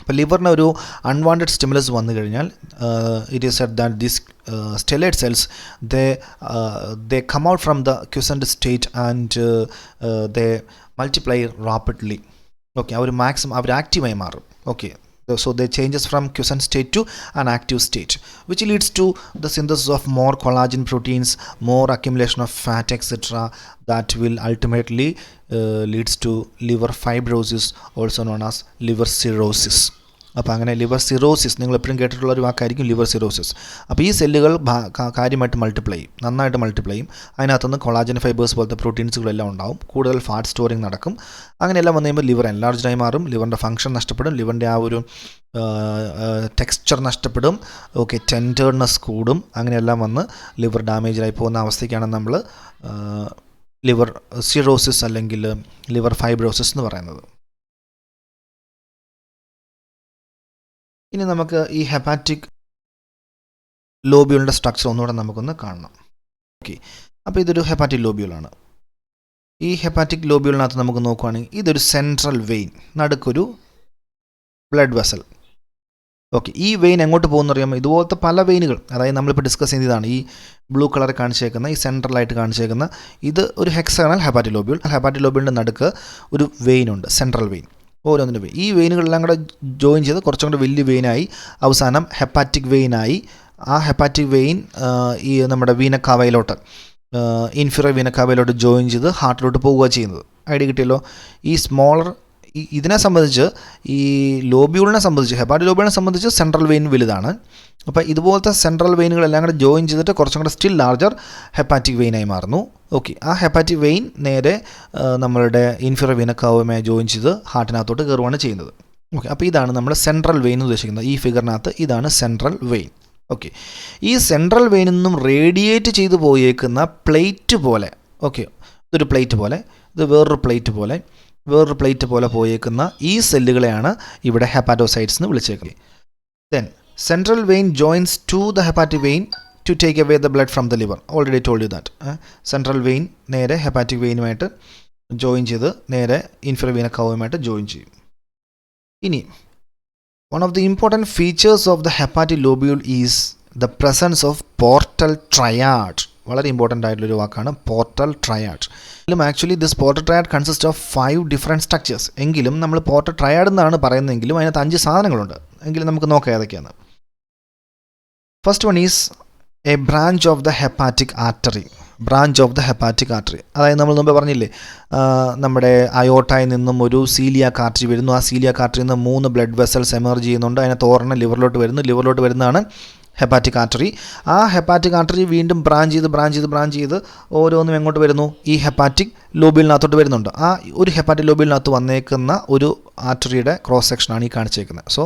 Speaker 1: അപ്പോൾ ലിവറിന് ഒരു അൺവാണ്ടഡ് സ്റ്റിമുലസ് വന്നു കഴിഞ്ഞാൽ it is said that these stellate cells they come out from the quiescent state and they multiply rapidly. Okay, അവർ ആക്റ്റീവായി മാറും. Okay, so they changes from quiescent state to an active state, which leads to the synthesis of more collagen proteins, more accumulation of fat, etc., that will ultimately leads to liver fibrosis, also known as liver cirrhosis. അപ്പോൾ അങ്ങനെ ലിവർ സിറോസിസ് നിങ്ങൾ എപ്പോഴും കേട്ടിട്ടുള്ള ഒരു വാക്കായിരിക്കും ലിവർ സിറോസിസ്. അപ്പോൾ ഈ സെല്ലുകൾ കാര്യമായിട്ട് നന്നായിട്ട് മൾട്ടിപ്ലൈ ചെയ്യും. അതിനകത്തുനിന്ന് കൊളാജൻ ഫൈബേഴ്സ് പോലത്തെ പ്രോട്ടീൻസുകളെല്ലാം ഉണ്ടാവും. കൂടുതൽ ഫാറ്റ് സ്റ്റോറിങ് നടക്കും. അങ്ങനെയെല്ലാം വന്നു കഴിയുമ്പോൾ ലിവർ എൻലാർജ്ഡായി മാറും. ലിവറിൻ്റെ ഫംഗ്ഷൻ നഷ്ടപ്പെടും. ലിവറിൻ്റെ ആ ഒരു ടെക്സ്ചർ നഷ്ടപ്പെടും. ഓക്കെ, ടെൻഡേർനെസ് കൂടും. അങ്ങനെയെല്ലാം വന്ന് ലിവർ ഡാമേജായി പോകുന്ന അവസ്ഥയ്ക്കാണ് നമ്മൾ ലിവർ സിറോസിസ് അല്ലെങ്കിൽ ലിവർ ഫൈബ്രോസിസ് എന്ന് പറയുന്നത്. ഇനി നമുക്ക് ഈ ഹെപ്പാറ്റിക് ലോബ്യൂളിൻ്റെ സ്ട്രക്ചർ ഒന്നുകൂടെ നമുക്കൊന്ന് കാണണം. ഓക്കെ, അപ്പോൾ ഇതൊരു ഹെപ്പാറ്റിക് ലോബ്യൂളാണ്. ഈ ഹെപ്പാറ്റിക് ലോബ്യൂളിനകത്ത് നമുക്ക് നോക്കുകയാണെങ്കിൽ ഇതൊരു സെൻട്രൽ വെയിൻ, നടുക്കൊരു ബ്ലഡ് വെസൽ. ഓക്കെ, ഈ വെയിൻ എങ്ങോട്ട് പോകുന്ന അറിയാമോ? ഇതുപോലത്തെ പല വെയിനുകൾ, അതായത് നമ്മളിപ്പോൾ ഡിസ്കസ് ചെയ്തതാണ് ഈ ബ്ലൂ കളർ കാണിച്ചേക്കുന്ന, ഈ സെൻട്രലായിട്ട് കാണിച്ചേക്കുന്ന ഇത് ഒരു ഹെക്സഗണൽ ഹെപ്പാറ്റിക് ലോബ്യൂൾ. ഹെപ്പാറ്റിക് ലോബ്യൂളിൻ്റെ നടുക്ക് ഒരു വെയിനുണ്ട്, സെൻട്രൽ വെയിൻ. ഓരോന്നിൻ്റെ വെയിൻ, ഈ വെയിനുകളെല്ലാം കൂടെ ജോയിൻ ചെയ്ത് കുറച്ചും കൂടെ വലിയ വെയിനായി അവസാനം ഹെപ്പാറ്റിക് വെയിനായി. ആ ഹെപ്പാറ്റിക് വെയിൻ ഈ നമ്മുടെ വീനക്കാവയിലോട്ട്, ഇൻഫീരിയർ വീനക്കാവയിലോട്ട് ജോയിൻ ചെയ്ത് ഹാർട്ടിലോട്ട് പോവുക ചെയ്യുന്നത്. ഐഡിയ കിട്ടിയല്ലോ? ഈ സ്മോളർ ഇതിനെ സംബന്ധിച്ച്, ഈ ലോബ്യൂളിനെ സംബന്ധിച്ച്, ഹെപ്പാറ്റിക് ലോബ്യൂളിനെ സംബന്ധിച്ച് സെൻട്രൽ വെയിൻ വലുതാണ്. അപ്പോൾ ഇതുപോലത്തെ സെൻട്രൽ വെയിനുകളെല്ലാം കൂടെ ജോയിൻ ചെയ്തിട്ട് കുറച്ചും കൂടെ സ്റ്റിൽ ലാർജർ ഹെപ്പാറ്റിക് വെയിനായി മാറുന്നു. ഓക്കെ, ആ ഹെപ്പാറ്റിക് വെയിൻ നേരെ നമ്മളുടെ ഇൻഫീരിയർ വീനക്കാവുമായി ജോയിൻ ചെയ്ത് ഹാർട്ടിനകത്തോട്ട് കയറുകയാണ് ചെയ്യുന്നത്. ഓക്കെ, അപ്പോൾ ഇതാണ് നമ്മൾ സെൻട്രൽ വെയിൻ എന്ന് ഉദ്ദേശിക്കുന്നത്. ഈ ഫിഗറിനകത്ത് ഇതാണ് സെൻട്രൽ വെയിൻ. ഓക്കെ, ഈ സെൻട്രൽ വെയിനിൽ നിന്നും റേഡിയേറ്റ് ചെയ്തു പോയേക്കുന്ന പ്ലേറ്റ് പോലെ, ഓക്കെ, ഇതൊരു പ്ലേറ്റ് പോലെ, ഇത് വേറൊരു പ്ലേറ്റ് പോലെ പോയേക്കുന്ന ഈ സെല്ലുകളെയാണ് ഇവിടെ ഹെപ്പാറ്റോസൈറ്റ്സ് എന്ന് വിളിച്ചേക്കുന്നത്. Then central vein joins to the hepatic vein to take away the blood from the liver. Already told you that. Central vein നേരെ ഹെപ്പാറ്റിക് വെയിനുമായിട്ട് ജോയിൻ ചെയ്ത് നേരെ ഇൻഫീരിയർ വീന കവുമായിട്ട് ജോയിൻ ചെയ്യും. ഇനി one of the important features of the hepatic lobule is the presence of portal triad. വളരെ ഇമ്പോർട്ടൻ്റ് ആയിട്ടുള്ളൊരു വാക്കാണ് portal triad. Actually this portal triad consist of 5 different structures. എങ്കിലും നമ്മൾ പോർട്ടൽ ട്രയാഡ് എന്നാണ് പറയുന്നതെങ്കിലും അതിനകത്ത് 5 സാധനങ്ങളുണ്ട്. എങ്കിലും നമുക്ക് നോക്കാം ഏതൊക്കെയാണ്. First one is A branch of the hepatic artery. അതായത് നമ്മൾ മുമ്പ് പറഞ്ഞില്ലേ, നമ്മുടെ അയോട്ടയിൽ നിന്നും ഒരു സീലിയാക് ആർട്ടറി വരുന്നു. ആ സീലിയാക് ആർട്ടറിയിൽ നിന്ന് 3 ബ്ലഡ് വെസൽസ് എമർജ് ചെയ്യുന്നുണ്ട്. അതിനകത്ത് ഒരെണ്ണം ലിവറിലോട്ട് വരുന്നതാണ് ഹെപ്പാറ്റിക് ആർട്ടറി. ആ ഹെപ്പാറ്റിക് ആർട്ടറി വീണ്ടും ബ്രാഞ്ച് ചെയ്ത് ഓരോന്നും എങ്ങോട്ട് വരുന്നു? ഈ ഹെപ്പാറ്റിക് ലോബ്യൂളിനകത്തോട്ട് വരുന്നുണ്ട്. ആ ഒരു ഹെപ്പാറ്റിക് ലോബ്യൂളിനകത്ത് വന്നേക്കുന്ന ഒരു ആർട്ടറിയുടെ ക്രോസ് സെക്ഷനാണ് ഈ കാണിച്ചേക്കുന്നത്. So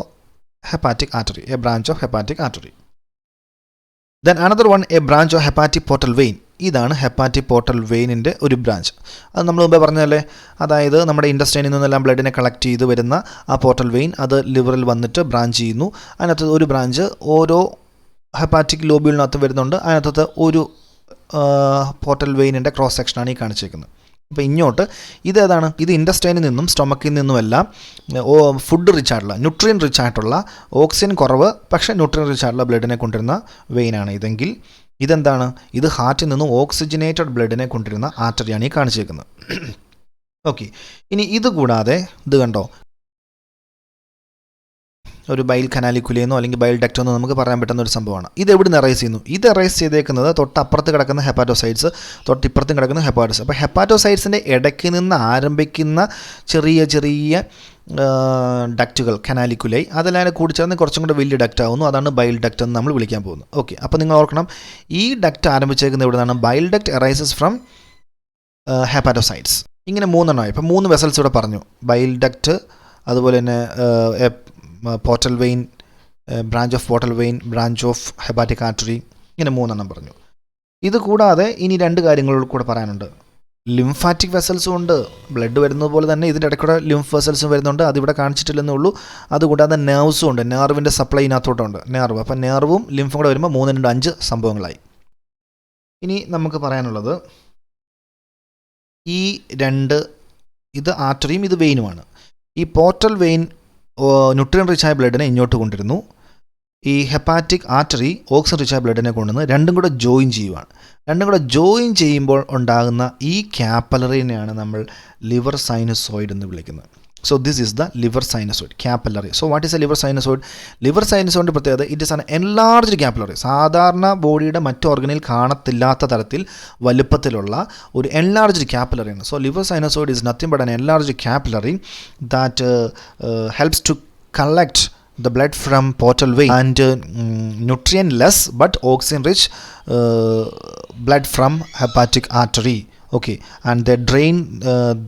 Speaker 1: hepatic artery, a branch of hepatic artery. Then another one, a branch of hepatic portal vein. ഇതാണ് ഹെപ്പാറ്റിക് പോർട്ടൽ വെയിനിൻ്റെ ഒരു ബ്രാഞ്ച്. അത് നമ്മൾ മുമ്പേ പറഞ്ഞല്ലേ, അതായത് നമ്മുടെ ഇൻറ്റസ്റ്റൈനിൽ നിന്നെല്ലാം ബ്ലഡിനെ കളക്ട് ചെയ്ത് വരുന്ന ആ പോർട്ടൽ വെയിൻ അത് ലിവറിൽ വന്നിട്ട് ബ്രാഞ്ച് ചെയ്യുന്നു. അതിനകത്ത് ഒരു ബ്രാഞ്ച് ഓരോ ഹെപ്പാറ്റിക് ലോബ്യൂളിനകത്ത് വരുന്നുണ്ട്. അതിനകത്ത് ഒരു പോർട്ടൽ വെയിനിൻ്റെ ക്രോസ് സെക്ഷനാണ് ഈ കാണിച്ചേക്കുന്നത്. അപ്പോൾ ഇങ്ങോട്ട് ഇതേതാണ്? ഇത് ഇൻറ്റസ്റ്റൈനിൽ നിന്നും സ്റ്റൊമക്കിൽ നിന്നുമെല്ലാം ഫുഡ് റിച്ച് ആയിട്ടുള്ള, ന്യൂട്രിയൻ റിച്ച് ആയിട്ടുള്ള, ഓക്സിജൻ കുറവ് പക്ഷേ ന്യൂട്രിയൻ റിച്ച് ആയിട്ടുള്ള ബ്ലഡിനെ കൊണ്ടുവരുന്ന വെയിനാണ് ഇതെങ്കിൽ ഇതെന്താണ്? ഇത് ഹാർട്ടിൽ നിന്നും ഓക്സിജനേറ്റഡ് ബ്ലഡിനെ കൊണ്ടുവരുന്ന ആർട്ടറിയാണ് ഈ കാണിച്ചേക്കുന്നത്. ഓക്കെ, ഇനി ഇത് കൂടാതെ ഇത് കണ്ടോ, ഒരു ബൈൽ കനാലിക്കുലെന്നോ അല്ലെങ്കിൽ ബൈൽ ഡക്റ്റെന്നോ നമുക്ക് പറയാൻ പറ്റുന്ന ഒരു സംഭവമാണ്. ഇത് എവിടെ നിന്ന് എറൈസ് ചെയ്യുന്നു? ഇത് എറൈസ് ചെയ്തേക്കുന്നത് തൊട്ടപ്പുറത്ത് കിടക്കുന്ന ഹെപ്പാറ്റോസൈറ്റ്സ്, തൊട്ടിപ്പുറത്തും കിടക്കുന്ന ഹെപ്പാറ്റോസ്. അപ്പോൾ ഹെപ്പാറ്റോസൈറ്റ്സിൻ്റെ ഇടയ്ക്ക് നിന്ന് ആരംഭിക്കുന്ന ചെറിയ ഡക്റ്റുകൾ, കനാലിക്കുലൈ, അതെല്ലാം കൂടി ചേർന്ന് കുറച്ചും കൂടെ വലിയ ഡക്റ്റ് ആവുന്നു. അതാണ് ബൈൽ ഡക്റ്റ് എന്ന് നമ്മൾ വിളിക്കാൻ പോകുന്നത്. ഓക്കെ, അപ്പോൾ നിങ്ങൾ ഓർക്കണം, ഈ ഡക്റ്റ് ആരംഭിച്ചേക്കുന്നത് എവിടെ നിന്നാണ്? Bile duct arises from hepatocytes. ഇങ്ങനെ 3 എണ്ണമായി. ഇപ്പോൾ 3 വെസൽസ് ഇവിടെ പറഞ്ഞു, ബൈൽ ഡക്റ്റ്, അതുപോലെ തന്നെ portal vein, branch of portal vein, branch of hepatic artery, ഇങ്ങനെ 3 എണ്ണം പറഞ്ഞു. ഇത് കൂടാതെ ഇനി 2 കാര്യങ്ങൾ കൂടെ പറയാനുണ്ട്. ലിംഫാറ്റിക് വെസൽസും ഉണ്ട്. ബ്ലഡ് വരുന്നത് പോലെ തന്നെ ഇതിൻ്റെ ഇടയ്ക്കൂടെ ലിംഫ് വെസൽസും വരുന്നുണ്ട്. അതിവിടെ കാണിച്ചിട്ടില്ലെന്നേ ഉള്ളൂ. അതുകൂടാതെ നെർവ്സും ഉണ്ട്. നെർവിൻ്റെ സപ്ലൈ ഇതിനകത്തോട്ടുണ്ട്, നെർവ്. അപ്പം നെർവും ലിംഫും കൂടെ വരുമ്പോൾ 3 × 5 സംഭവങ്ങളായി. ഇനി നമുക്ക് പറയാനുള്ളത് ഈ 2, ഇത് ആർട്ടറിയും ഇത് വെയിനുമാണ്. ഈ പോർട്ടൽ വെയിൻ ന്യൂട്രിയൻ റിച്ചായ ബ്ലഡിനെ ഇങ്ങോട്ട് കൊണ്ടിരുന്നു. ഈ ഹെപ്പാറ്റിക് ആർട്ടറി ഓക്സിജൻ റിച്ചായ ബ്ലഡിനെ കൊണ്ടുവന്ന് രണ്ടും കൂടെ ജോയിൻ ചെയ്യുവാണ്. രണ്ടും കൂടെ ജോയിൻ ചെയ്യുമ്പോൾ ഉണ്ടാകുന്ന ഈ ക്യാപ്പലറിനെയാണ് നമ്മൾ ലിവർ സൈനസോയിഡ് എന്ന് വിളിക്കുന്നത്. So this is the liver sinusoid, capillary. So what is a liver sinusoid? Liver സൈനസോയിഡിൻ്റെ പ്രത്യേകത, it is an enlarged capillary. സാധാരണ ബോഡിയുടെ മറ്റ് ഓർഗനിൽ കാണത്തില്ലാത്ത തരത്തിൽ വലുപ്പത്തിലുള്ള ഒരു എൻലാർജ്ഡ് ക്യാപ്പലറിയാണ്. So liver sinusoid is nothing but an enlarged capillary that helps to collect the blood from portal vein and nutrient less but oxygen rich blood from hepatic artery. Okay, and they drain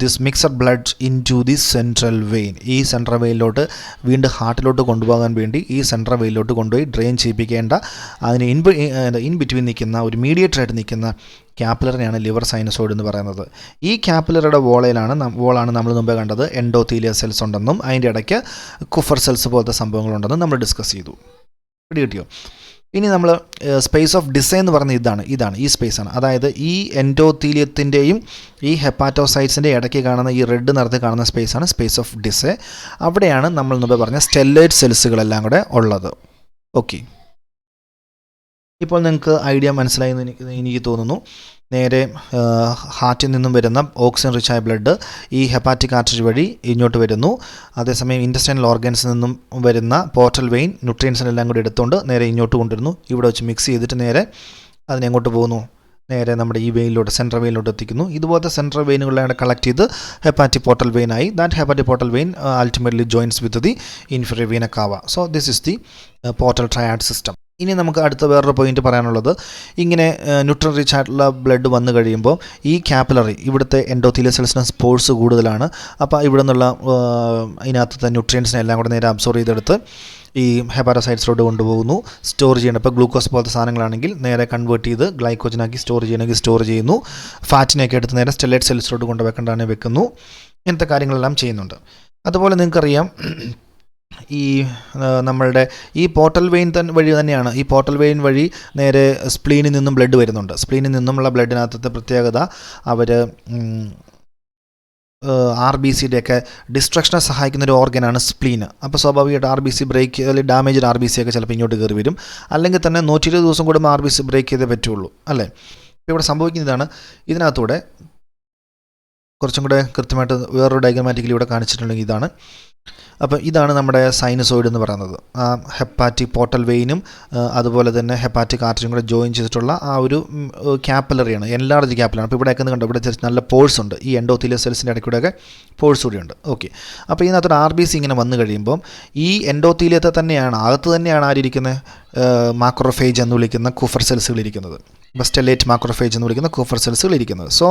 Speaker 1: this mixed blood into the central vein. ഈ സെൻട്രൽ വെയിനിലോട്ട് വീണ്ടും ഹാർട്ടിലോട്ട് കൊണ്ടുപോകാൻ വേണ്ടി ഈ സെൻട്രൽ വെയിനിലോട്ട് കൊണ്ടുപോയി ഡ്രെയിൻ ചെയ്യിപ്പിക്കേണ്ട, അതിന് ഇൻ ബിറ്റ്വീൻ നിൽക്കുന്ന ഒരു മീഡിയേറ്ററായിട്ട് നിൽക്കുന്ന ക്യാപ്പിലറിനെയാണ് ലിവർ സൈനസോയിഡ് എന്ന് പറയുന്നത്. ഈ ക്യാപ്പിലറിയുടെ വോളാണ് നമ്മൾ മുമ്പേ കണ്ടത് എൻഡോത്തീലിയ സെൽസ് ഉണ്ടെന്നും അതിൻ്റെ ഇടയ്ക്ക് കുഫർ സെൽസ് പോലത്തെ സംഭവങ്ങളുണ്ടെന്നും നമ്മൾ ഡിസ്കസ് ചെയ്തു. കിട്ടിയോ? ഇനി നമ്മൾ സ്പേസ് ഓഫ് ഡിസെ എന്ന് പറഞ്ഞ ഇതാണ് ഈ സ്പേസാണ്. അതായത് ഈ എൻഡോത്തീലിയത്തിൻ്റെയും ഈ ഹെപ്പാറ്റോസൈറ്റ്സിൻ്റെ ഇടയ്ക്ക് കാണുന്ന ഈ റെഡ് നിറത്തിൽ കാണുന്ന സ്പേസാണ് സ്പേസ് ഓഫ് ഡിസെ. അവിടെയാണ് നമ്മൾ മുമ്പ് പറഞ്ഞ സ്റ്റെല്ലോയിഡ് സെൽസുകളെല്ലാം കൂടെ ഉള്ളത്. ഓക്കെ, ഇപ്പോൾ നിങ്ങൾക്ക് ഐഡിയ മനസ്സിലായി എന്ന് എനിക്ക് തോന്നുന്നു. നേരെ ഹാർട്ടിൽ നിന്നും വരുന്ന ഓക്സിജൻ റിച്ചായ ബ്ലഡ് ഈ ഹെപ്പാറ്റിക് ആർട്ടറി വഴി ഇങ്ങോട്ട് വരുന്നു. അതേസമയം ഇൻറ്റസ്റ്റൈനൽ ഓർഗൻസിൽ നിന്നും വരുന്ന പോർട്ടൽ വെയിൻ ന്യൂട്രിയൻസിനെല്ലാം കൂടി എടുത്തുകൊണ്ട് നേരെ ഇങ്ങോട്ട് കൊണ്ടുവരുന്നു. ഇവിടെ വെച്ച് മിക്സ് ചെയ്തിട്ട് നേരെ അതിനെങ്ങോട്ട് പോകുന്നു, നേരെ നമ്മുടെ ഈ വെയിനിലോട്ട് സെൻട്രൽ വെയിനിലോട്ട് എത്തിക്കുന്നു. ഇതുപോലത്തെ സെൻട്രൽ വെയിനുകളെ കളക്ട് ചെയ്ത് ഹെപ്പാറ്റിക് പോർട്ടൽ വെയിൻ ആയി. That hepatic portal vein ultimately joins with the inferior vena cava. So this is the portal triad system. ഇനി നമുക്ക് അടുത്ത വേറൊരു പോയിന്റ് പറയാനുള്ളത്, ഇങ്ങനെ ന്യൂട്രിയൻ റിച്ച് ആയിട്ടുള്ള ബ്ലഡ് വന്നു കഴിയുമ്പോൾ ഈ കാപ്പിലറി ഇവിടുത്തെ എൻഡോത്തീലിയൽ സെൽസിന് സ്പോർട്സ് കൂടുതലാണ്. അപ്പോൾ ഇവിടെ നിന്നുള്ള അതിനകത്തെ ന്യൂട്രിയൻസിനെ എല്ലാം കൂടെ നേരെ അബ്സോർവ് ചെയ്തെടുത്ത് ഈ ഹെപ്പാറ്റോസൈറ്റ്സിലോട്ട് കൊണ്ടുപോകുന്നു. സ്റ്റോർ ചെയ്യണം. ഇപ്പോൾ ഗ്ലൂക്കോസ് പോലത്തെ സാധനങ്ങളാണെങ്കിൽ നേരെ കൺവേർട്ട് ചെയ്ത് ഗ്ലൈക്കോജനാക്കി സ്റ്റോർ ചെയ്യണമെങ്കിൽ സ്റ്റോർ ചെയ്യുന്നു. ഫാറ്റിനെയൊക്കെ എടുത്ത് നേരെ സ്റ്റെല്ലേറ്റ് സെൽസിലോട്ട് കൊണ്ടുവെക്കേണ്ടതാണ് വെക്കുന്നു. ഇങ്ങനത്തെ കാര്യങ്ങളെല്ലാം ചെയ്യുന്നുണ്ട്. അതുപോലെ നിങ്ങൾക്കറിയാം, ഈ നമ്മളുടെ ഈ പോർട്ടൽ വെയിൻ വഴി തന്നെയാണ്, ഈ പോർട്ടൽ വെയിൻ വഴി നേരെ സ്പ്ലീനിൽ നിന്നും ബ്ലഡ് വരുന്നുണ്ട്. സ്പ്ലീനിൽ നിന്നുമുള്ള ബ്ലഡിനകത്തെ പ്രത്യേകത അവർ ആർ ബി സിയുടെയൊക്കെ ഡിസ്ട്രക്ഷനെ സഹായിക്കുന്ന ഒരു ഓർഗനാണ് സ്പ്ലീന്. അപ്പോൾ സ്വാഭാവികമായിട്ട് ആർ ബി സി ബ്രേക്ക് അല്ലെങ്കിൽ ഡാമേജ്ഡ് ആർ ബി സി ഒക്കെ ചിലപ്പോൾ ഇങ്ങോട്ട് കയറി വരും. അല്ലെങ്കിൽ തന്നെ 120 ദിവസം കൂടുമ്പോൾ ആർ ബി സി ബ്രേക്ക് ചെയ്തേ പറ്റുള്ളൂ, അല്ലേ? ഇപ്പോൾ ഇവിടെ സംഭവിക്കുന്നതാണ്, ഇതിനകത്തൂടെ കുറച്ചും കൂടെ കൃത്യമായിട്ട് വേറൊരു ഡയഗ്രമാറ്റിക്കലി ഇവിടെ കാണിച്ചിട്ടുണ്ടെങ്കിൽ ഇതാണ്. അപ്പോൾ ഇതാണ് നമ്മുടെ സൈനസോയിഡ് എന്ന് പറയുന്നത്. ആ ഹെപ്പാറ്റിക് പോർട്ടൽ വെയിനും അതുപോലെ തന്നെ ഹെപ്പാറ്റിക് ആർട്ടറിയും കൂടെ ജോയിൻ ചെയ്തിട്ടുള്ള ആ ഒരു ക്യാപ്പിലറിയാണ്, എൻലാർജ് ക്യാപ്പിലറി. അപ്പോൾ ഇവിടെയൊക്കെ കണ്ടോ, ഇവിടെ നല്ല പോഴ്സ് ഉണ്ട്. ഈ എൻഡോത്തീലിയൽ സെൽസിൻ്റെ ഇടയ്ക്കൂടെയൊക്കെ പോഴ്സ് കൂടിയുണ്ട്. ഓക്കെ, അപ്പോൾ ഇതിനകത്തൊരു ആർ ബി സി ഇങ്ങനെ വന്നു കഴിയുമ്പം ഈ എൻഡോത്തീലിയത്തെ തന്നെയാണ്, അകത്ത് തന്നെയാണ് ആരിയിരിക്കുന്നത്, മാക്രോഫേജ് എന്ന് വിളിക്കുന്ന കൂഫർ സെൽസുകൾ ഇരിക്കുന്നത്. സ്റ്റെല്ലേറ്റ് മാക്രോഫേജ് എന്ന് വിളിക്കുന്ന കൂഫർ സെൽസുകൾ ഇരിക്കുന്നത്. So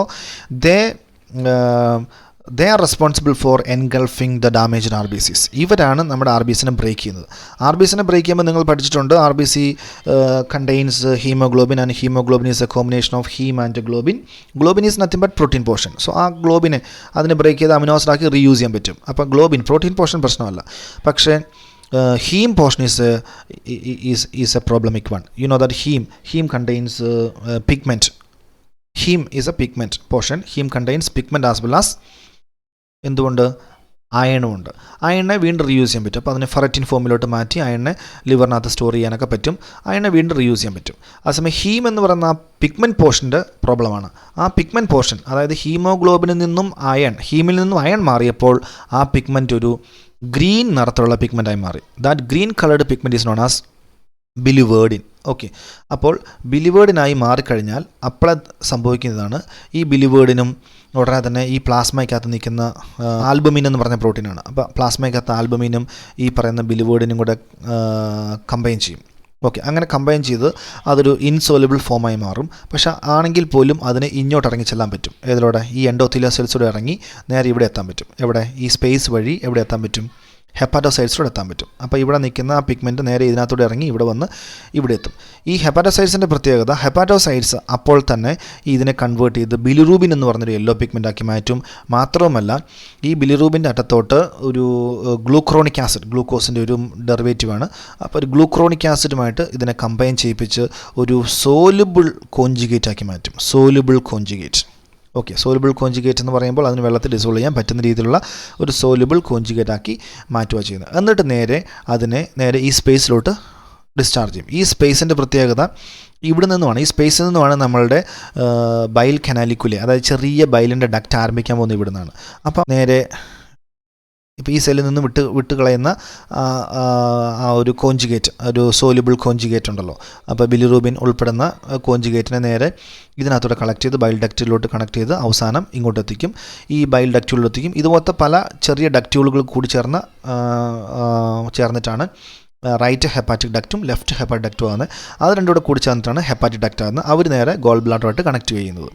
Speaker 1: they are responsible for engulfing the damaged RBCs. ഇവരാണ് നമ്മുടെ ആർ ബി സിനെ ബ്രേക്ക് ചെയ്യുന്നത്. ആർ ബി സിനെ ബ്രേക്ക് ചെയ്യുമ്പോൾ നിങ്ങൾ പഠിച്ചിട്ടുണ്ട്, R B C contains haemoglobin, and haemoglobin is a combination of haem and globin. Globin is nothing but protein portion. So ആ ഗ്ലോബിനെ അതിനെ ബ്രേക്ക് ചെയ്ത് അമിനോ ആസിഡ് ആക്കി റീയൂസ് ചെയ്യാൻ പറ്റും. അപ്പോൾ ഗ്ലോബിൻ പ്രോട്ടീൻ പോർഷൻ പ്രശ്നമല്ല. പക്ഷേ heme portion is a problematic one. You know that heme contains pigment. Heme is a pigment portion. Heme contains pigment as well as എന്തുകൊണ്ട് അയണും ഉണ്ട്. അയണിനെ വീണ്ടും റീയൂസ് ചെയ്യാൻ പറ്റും. അപ്പോൾ അതിനെ ഫെററ്റിൻ ഫോമിലോട്ട് മാറ്റി അയണിനെ ലിവറിനകത്ത് സ്റ്റോർ ചെയ്യാനൊക്കെ പറ്റും. അയണിനെ വീണ്ടും റീയൂസ് ചെയ്യാൻ പറ്റും. അതേസമയം ഹീം എന്ന് പറയുന്ന ആ പിഗ്മെൻറ്റ് പോർഷൻ്റെ പ്രോബ്ലമാണ്. ആ പിഗ്മെൻറ്റ് പോർഷൻ, അതായത് ഹീമോഗ്ലോബിനിൽ നിന്നും ഹീമിൽ നിന്നും അയൺ മാറിയപ്പോൾ ആ പിഗ്മെൻറ്റ് ഒരു ഗ്രീൻ നിറത്തിലുള്ള പിഗ്മെൻറ്റായി മാറി. That green coloured pigment is known as biliverdin. Okay, അപ്പോൾ ബിലിവേർഡിനായി മാറിക്കഴിഞ്ഞാൽ അപ്പോൾ സംഭവിക്കുന്നതാണ്, ഈ ബിലിവേർഡിനും ഉടനെ തന്നെ ഈ പ്ലാസ്മയ്ക്കകത്ത് നിൽക്കുന്ന ആൽബമിൻ എന്ന് പറഞ്ഞ പ്രോട്ടീനാണ്. അപ്പോൾ പ്ലാസ്മയ്ക്കകത്ത് ആൽബമിനും ഈ പറയുന്ന ബിലിവേർഡിനും കൂടെ കമ്പൈൻ ചെയ്യും. ഓക്കെ, അങ്ങനെ കമ്പൈൻ ചെയ്ത് അതൊരു ഇൻസോലബിൾ ഫോമായി മാറും. പക്ഷേ ആണെങ്കിൽ പോലും അതിന് ഇങ്ങോട്ട് ഇറങ്ങി ചെല്ലാൻ പറ്റും. ഏതിലൂടെ? ഈ എൻഡോത്തീലിയൽ സെൽസിലൂടെ ഇറങ്ങി നേരെ ഇവിടെ എത്താൻ പറ്റും. എവിടെ? ഈ സ്പേസ് വഴി എവിടെ എത്താൻ പറ്റും? ഹെപ്പാറ്റോസൈറ്റ്സിലൂടെ എത്താൻ പറ്റും. അപ്പോൾ ഇവിടെ നിൽക്കുന്ന ആ പിഗ്മെൻറ്റ് നേരെ ഇതിനകത്തൂടെ ഇറങ്ങി ഇവിടെ വന്ന് ഇവിടെ എത്തും. ഈ ഹെപ്പാറ്റോസൈറ്റ്സിൻ്റെ പ്രത്യേകത, ഹെപ്പാറ്റോസൈറ്റ്സ് അപ്പോൾ തന്നെ ഇതിനെ കൺവേർട്ട് ചെയ്ത് ബിലിറൂബിൻ എന്ന് പറഞ്ഞൊരു യെല്ലോ പിഗ്മെൻ്റ് ആക്കി മാറ്റും. മാത്രവുമല്ല, ഈ ബിലിറൂബിൻ്റെ അറ്റത്തോട്ട് ഒരു ഗ്ലൂക്രോണിക് ആസിഡ്, ഗ്ലൂക്കോസിൻ്റെ ഒരു ഡെറിവേറ്റീവാണ്. അപ്പോൾ ഒരു ഗ്ലൂക്രോണിക് ആസിഡുമായിട്ട് ഇതിനെ കമ്പൈൻ ചെയ്യിപ്പിച്ച് ഒരു സോലുബിൾ കോഞ്ചുഗേറ്റ് ആക്കി മാറ്റും. Soluble conjugate. Okay, soluble conjugate എന്ന് പറയുമ്പോൾ അതിന് വെള്ളത്തിൽ ഡിസോൾവ് ചെയ്യാൻ പറ്റുന്ന രീതിയിലുള്ള ഒരു സോലുബിൾ കോഞ്ചുഗേറ്റ് ആക്കി മാറ്റുക ചെയ്യുന്നത്. എന്നിട്ട് നേരെ ഈ സ്പേസിലോട്ട് ഡിസ്ചാർജ് ചെയ്യും. ഈ സ്പേസിൻ്റെ പ്രത്യേകത ഇവിടെ നിന്നുമാണ്, ഈ സ്പേസിൽ നിന്നുമാണ് നമ്മളുടെ ബൈൽ കനാലിക്കുലെ, അതായത് ചെറിയ ബൈലിൻ്റെ ഡക്റ്റ് ആരംഭിക്കാൻ പോകുന്നത് ഇവിടെ നിന്നാണ്. അപ്പോൾ നേരെ ഇപ്പോൾ ഈ സെല്ലിൽ നിന്ന് വിട്ട് കളയുന്ന ആ ഒരു കോഞ്ചുഗേറ്റ്, ഒരു സോലുബിൾ കോഞ്ചുഗേറ്റ് ഉണ്ടല്ലോ, അപ്പോൾ ബിലിറൂബിൻ ഉൾപ്പെടുന്ന കോഞ്ചുഗേറ്റിനെ നേരെ ഇതിനകത്തൂടെ കളക്ട് ചെയ്ത് ബൈൽ ഡക്റ്റിലോട്ട് കണക്ട് ചെയ്ത് അവസാനം ഇങ്ങോട്ട് എത്തിക്കും. ഈ ബൈൽ ഡക്റ്റുകളിലെത്തിക്കും. ഇതുപോലത്തെ പല ചെറിയ ഡക്റ്റുകൾ കൂടി ചേർന്നിട്ടാണ് റൈറ്റ് ഹെപ്പാറ്റിക് ഡക്റ്റും ലെഫ്റ്റ് ഹെപ്പാറ്റിക് ഡക്റ്റും ആകുന്നത്. അത് രണ്ടും കൂടെ കൂടി ചേർന്നിട്ടാണ് ഹെപ്പാറ്റിക് ഡക്റ്റ് ആകുന്നത്. അവർ നേരെ ഗോൾ ബ്ലാഡറുമായിട്ട് കണക്ട് ചെയ്യുന്നത്.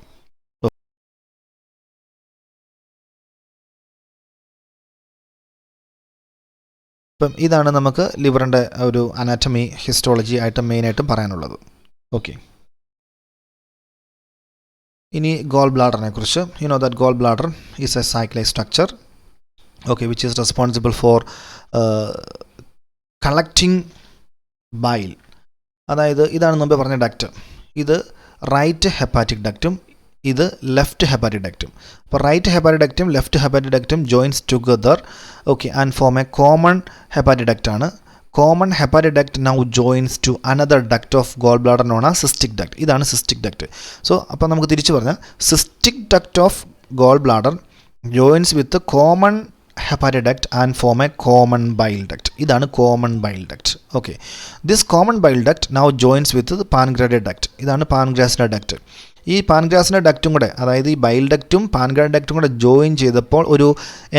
Speaker 1: അപ്പം ഇതാണ് നമുക്ക് ലിവറിൻ്റെ ഒരു അനാറ്റമി ഹിസ്റ്റോളജി ആയിട്ട് മെയിനായിട്ടും പറയാനുള്ളത്. ഓക്കെ, ഇനി ഗോൾ ബ്ലാഡറിനെ കുറിച്ച്. You know that gall bladder is a cyclise structure, okay, which is responsible for collecting bile. അതായത് ഇതാണ് മുമ്പേ പറഞ്ഞ ഡക്റ്റ്. ഇത് റൈറ്റ് ഹെപ്പാറ്റിക് ഡക്റ്റും ഇത് ലെഫ്റ്റ് ഹെപ്പാറ്റിക് ഡക്റ്റും. അപ്പോൾ റൈറ്റ് ഹെപ്പാറ്റിക് ഡക്റ്റും ലെഫ്റ്റ് ഹെപ്പാറ്റിക് ഡക്റ്റും joins together okay and form a common hepatic duct ആണ്. Common hepatic duct now joins to another duct of gall bladder known as cystic duct. ഇതാണ് സിസ്റ്റിക് ഡക്റ്റ്. സോ അപ്പോൾ നമുക്ക് തിരിച്ചു പറഞ്ഞാൽ cystic duct of gall bladder joins with common hepatic duct and form a common bile duct. ഇതാണ് common bile duct. Okay. This common bile duct now joins with the pancreatic duct. ഇതാണ് pancreatic duct. ഈ പാൻക്രിയാസിൻ്റെ ഡക്റ്റും കൂടെ, അതായത് ഈ ബൈൽ ഡക്റ്റും പാൻക്രിയാറ്റിക് ഡക്റ്റും കൂടെ ജോയിൻ ചെയ്തപ്പോൾ ഒരു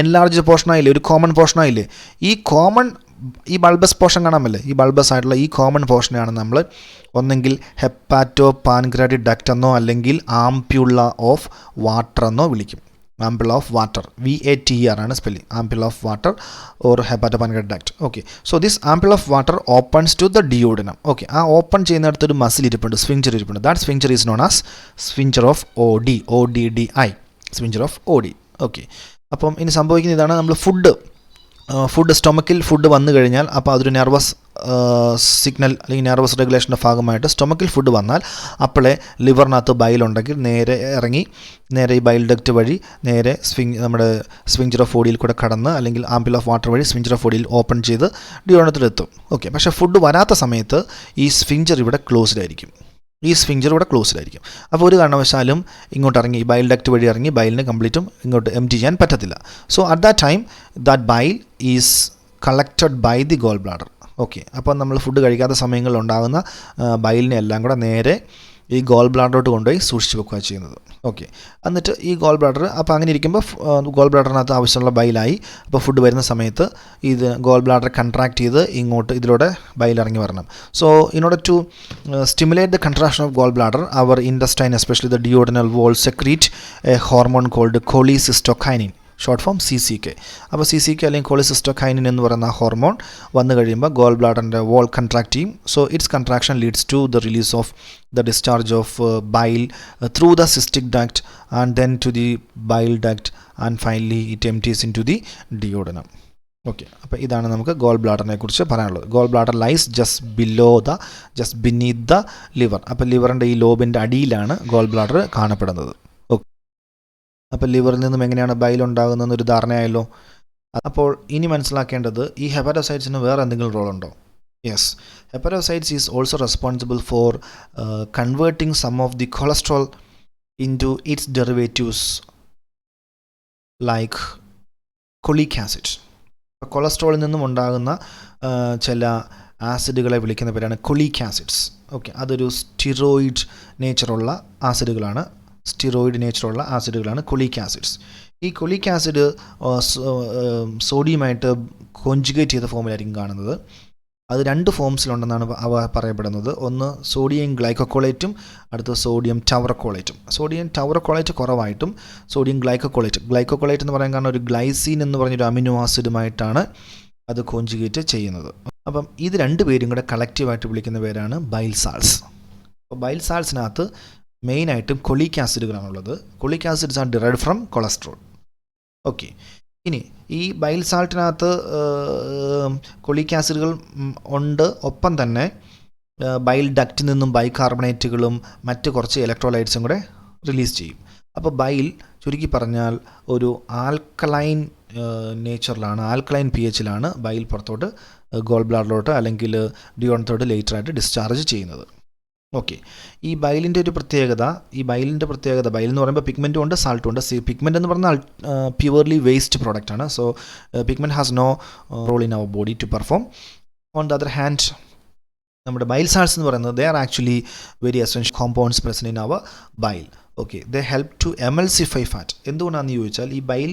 Speaker 1: എൻലാർജ് പോർഷനായില്ലേ, ഒരു കോമൺ പോർഷനായില്ലേ. ഈ ബൾബസ് പോർഷൻ കാണാമല്ലേ, ഈ ബൾബസ് ആയിട്ടുള്ള ഈ കോമൺ പോർഷനെയാണ് നമ്മൾ ഒന്നെങ്കിൽ ഹെപ്പാറ്റോ പാൻക്രിയാറ്റിക് ഡക്റ്റ് എന്നോ അല്ലെങ്കിൽ ആംപ്യുള്ള ഓഫ് വാട്ടർ എന്നോ വിളിക്കും. ആംപിൾ ഓഫ് വാട്ടർ, VATR ആണ് spelling, ampulla of Vater or hepatopancreatic duct. Okay, so this ampulla of Vater opens to the duodenum. Okay, ആ ഓപ്പൺ ചെയ്യുന്നിടത്തൊരു മസിൽ ഇരിപ്പുണ്ട്, സ്ഫിങ്ചർ ഇരിപ്പുണ്ട്. That sphincter is known as sphincter of ODDI, sphincter of OD. Okay, അപ്പം ഇനി സംഭവിക്കുന്ന ഇതാണ്, നമ്മൾ സ്റ്റൊമക്കിൽ ഫുഡ് വന്നു കഴിഞ്ഞാൽ അപ്പോൾ അതൊരു നെർവസ് സിഗ്നൽ അല്ലെങ്കിൽ നെർവസ് റെഗുലേഷൻ്റെ ഭാഗമായിട്ട് സ്റ്റൊമക്കിൽ ഫുഡ് വന്നാൽ അപ്പോളെ ലിവറിനകത്ത് ബൈലുണ്ടെങ്കിൽ നേരെ ഇറങ്ങി നേരെ ഈ ബൈൽ ഡക്റ്റ് വഴി നേരെ നമ്മുടെ സ്ഫിങ്ചർ ഓഫ് ODയിൽ കൂടെ കടന്ന് അല്ലെങ്കിൽ ആംപിൾ ഓഫ് വാട്ടർ വഴി സ്ഫിങ്ചർ ഓഫ് ODയിൽ ഓപ്പൺ ചെയ്ത് ഡിയോണത്തിലെത്തും. ഓക്കെ, പക്ഷേ ഫുഡ് വരാത്ത സമയത്ത് ഈ സ്ഫിങ്ചർ ഇവിടെ ക്ലോസ്ഡ് ആയിരിക്കും. അപ്പോൾ ഒരു കാരണവശാലും ഇങ്ങോട്ട് ഇറങ്ങി ബൈൽ ഡക്റ്റ് വഴി ഇറങ്ങി ബൈലിന് കംപ്ലീറ്റും ഇങ്ങോട്ട് എംപ്റ്റി ചെയ്യാൻ പറ്റത്തില്ല. So at that time that bile is collected by the gall bladder. Okay, അപ്പോൾ നമ്മൾ ഫുഡ് കഴിക്കാത്ത സമയങ്ങളിൽ ഉണ്ടാകുന്ന ബൈലിനെ എല്ലാം കൂടെ നേരെ ഈ ഗോൾ ബ്ലാഡറിലോട്ട് കൊണ്ടുപോയി സൂക്ഷിച്ച് വെക്കുക ചെയ്യുന്നത്. ഓക്കെ, എന്നിട്ട് ഈ ഗോൾ ബ്ലാഡർ അപ്പോൾ അങ്ങനെ ഇരിക്കുമ്പോൾ ഗോൾ ബ്ലാഡറിനകത്ത് ആവശ്യമുള്ള ബൈലായി. അപ്പോൾ ഫുഡ് വരുന്ന സമയത്ത് ഇത് ഗോൾ ബ്ലാഡർ കൺട്രാക്ട് ചെയ്ത് ഇങ്ങോട്ട് ഇതിലൂടെ ബൈൽ ഇറങ്ങി വരണം. So in order to stimulate the contraction of gall bladder our intestine especially the duodenal wall secrete a hormone called cholecystokinin, short form CCK. അപ്പോൾ CCK അല്ലെങ്കിൽ കോളിസിസ്റ്റോകൈനിൻ എന്ന് പറയുന്ന ഹോർമോൺ വന്നു കഴിയുമ്പോൾ ഗോൾ ബ്ലാഡറിൻ്റെ വോൾ കൺട്രാക്ട് ചെയ്യും. So it's contraction leads to the release of the discharge of bile through the cystic duct and then to the bile duct and finally it empties in to the duodenum. Okay, അപ്പോൾ ഇതാണ് നമുക്ക് ഗോൾ ബ്ലാഡറിനെ കുറിച്ച് പറയാനുള്ളത്. Gall bladder lies just beneath the liver. അപ്പോൾ ലിവറിൻ്റെ ഈ ലോബിൻ്റെ അടിയിലാണ് ഗോൾ ബ്ലാഡർ കാണപ്പെടുന്നത്. അപ്പോൾ ലിവറിൽ നിന്നും എങ്ങനെയാണ് ബൈൽ ഉണ്ടാകുന്നതെന്നൊരു ധാരണയായല്ലോ. അപ്പോൾ ഇനി മനസ്സിലാക്കേണ്ടത് ഈ ഹെപ്പാറ്റോസൈറ്റ്സിന് വേറെ എന്തെങ്കിലും റോളുണ്ടോ? Yes, hepatocytes is also responsible for converting some of the cholesterol into its derivatives like cholic acid. കൊളസ്ട്രോളിൽ നിന്നും ഉണ്ടാകുന്ന ചില ആസിഡുകളെ വിളിക്കുന്ന പേരാണ് കൊളിക് ആസിഡ്സ്. ഓക്കെ, അതൊരു സ്റ്റിറോയിഡ് നേച്ചറുള്ള ആസിഡുകളാണ് കൊളിക് ആസിഡ്സ്. ഈ കൊളിക് ആസിഡ് സോഡിയമായിട്ട് കോൺജുഗേറ്റ് ചെയ്ത ഫോമിലായിരിക്കും കാണുന്നത്. അത് രണ്ട് ഫോംസിലുണ്ടെന്നാണ് അവ പറയപ്പെടുന്നത്. ഒന്ന് സോഡിയം ഗ്ലൈക്കോക്കോളേറ്റും അടുത്ത സോഡിയം ടവറക്കോളേറ്റും. സോഡിയം ടവറക്കോളേറ്റ് കുറവായിട്ടും സോഡിയം ഗ്ലൈക്കോക്കോളേറ്റ് എന്ന് പറയാൻ കാരണം ഒരു ഗ്ലൈസീൻ എന്ന് പറഞ്ഞൊരു അമിനോ ആസിഡുമായിട്ടാണ് അത് കോൺജുഗേറ്റ് ചെയ്യുന്നത്. അപ്പം ഇത് രണ്ട് പേരും കൂടെ കളക്റ്റീവായിട്ട് വിളിക്കുന്ന പേരാണ് ബൈൽ സാൾട്സ്. അപ്പോൾ ബൈൽ സാൾട്സിനകത്ത് മെയിനായിട്ടും കൊളിക് ആസിഡുകളാണുള്ളത്. Cholic acids are derived from cholesterol. Okay, ഇനി ഈ ബൈൽ സാൾട്ടിനകത്ത് കൊളിക് ആസിഡുകൾ ഉണ്ട്, ഒപ്പം തന്നെ ബൈൽ ഡക്റ്റിൽ നിന്നും ബൈകാർബണേറ്റുകളും മറ്റ് കുറച്ച് ഇലക്ട്രോലൈറ്റ്സും കൂടെ റിലീസ് ചെയ്യും. അപ്പോൾ ബൈൽ ചുരുക്കി പറഞ്ഞാൽ ഒരു ആൽക്കലൈൻ നേച്ചറിലാണ്, ആൽക്കലൈൻ pHലാണ് ബൈൽ പുറത്തോട്ട് ഗോൾ ബ്ലാഡറിലോട്ട് അല്ലെങ്കിൽ ഡിയോണത്തോട്ട് ലേറ്ററായിട്ട് ഡിസ്ചാർജ് ചെയ്യുന്നത്. ഓക്കെ, ഈ ബൈലിൻ്റെ പ്രത്യേകത ബൈൽ എന്ന് പറയുമ്പോൾ പിഗ്മെൻറ്റും ഉണ്ട് സാൾട്ടും ഉണ്ട്. പിഗ്മെൻ്റ് എന്ന് പറഞ്ഞാൽ പ്യുവർലി വേസ്റ്റ് പ്രോഡക്റ്റാണ്. So pigment has no role in our body to perform. On the other hand നമ്മുടെ ബൈൽ സാൾട്സ് എന്ന് പറയുന്നത് they are actually very essential compounds present in our bile. Okay, they help to emulsify fat. എന്തുകൊണ്ടാണെന്ന് ചോദിച്ചാൽ ഈ ബൈൽ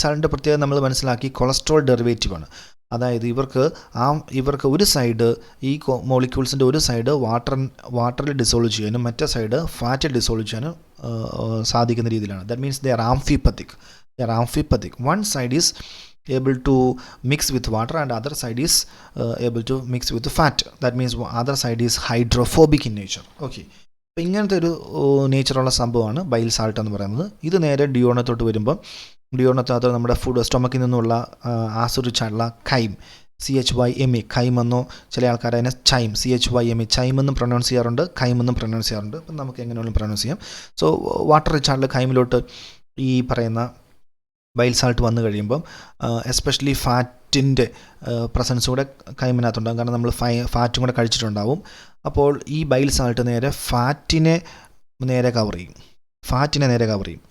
Speaker 1: സാൾട്ടിൻ്റെ പ്രത്യേകത നമ്മൾ മനസ്സിലാക്കി, കൊളസ്ട്രോൾ ഡെറിവേറ്റീവാണ്. അതായത് ഇവർക്ക് ഒരു സൈഡ് ഈ മോളിക്യൂൾസിൻ്റെ ഒരു സൈഡ് വാട്ടറിൽ ഡിസോൾവ് ചെയ്യാനും മറ്റേ സൈഡ് ഫാറ്റിൽ ഡിസോൾവ് ചെയ്യാനും സാധിക്കുന്ന രീതിയിലാണ്. That means they are amphipathic. One side is able to mix with water and other side is able to mix with fat. That means other side is hydrophobic in nature. Okay, അപ്പോൾ ഇങ്ങനത്തെ ഒരു നേച്ചറുള്ള സംഭവമാണ് ബൈൽ സാൾട്ട് എന്ന് പറയുന്നത്. ഇത് നേരെ ഡിയോണത്തോട്ട് വരുമ്പോൾ ഡിയോണത്തകത്ത് നമ്മുടെ സ്റ്റൊമക്കിൽ നിന്നുള്ള ആസിഡ് റിച്ചായിട്ടുള്ള കൈം CHYME, ഖൈം എന്നോ ചില ആൾക്കാർ അതിനെ ചൈം, CHYME ചൈം എന്നും പ്രൊനൗൺസ് ചെയ്യാറുണ്ട്, ഖൈം എന്നും പ്രൊനൗൺസ് ചെയ്യാറുണ്ട്. അപ്പം നമുക്ക് എങ്ങനെയാണെങ്കിലും പ്രൊനൗൺസ് ചെയ്യാം. സോ വാട്ടർ റിച്ച് ആയിട്ടുള്ള ഖൈമിലോട്ട് ഈ പറയുന്ന ബൈൽ സാൾട്ട് വന്നു കഴിയുമ്പം എസ്പെഷ്യലി ഫാറ്റിൻ്റെ പ്രസൻസ് കൂടെ ഖൈമിനകത്തുണ്ടാകും. കാരണം നമ്മൾ ഫാറ്റും കൂടെ കഴിച്ചിട്ടുണ്ടാവും. അപ്പോൾ ഈ ബൈൽ സാൾട്ട് നേരെ ഫാറ്റിനെ നേരെ കവർ ചെയ്യും.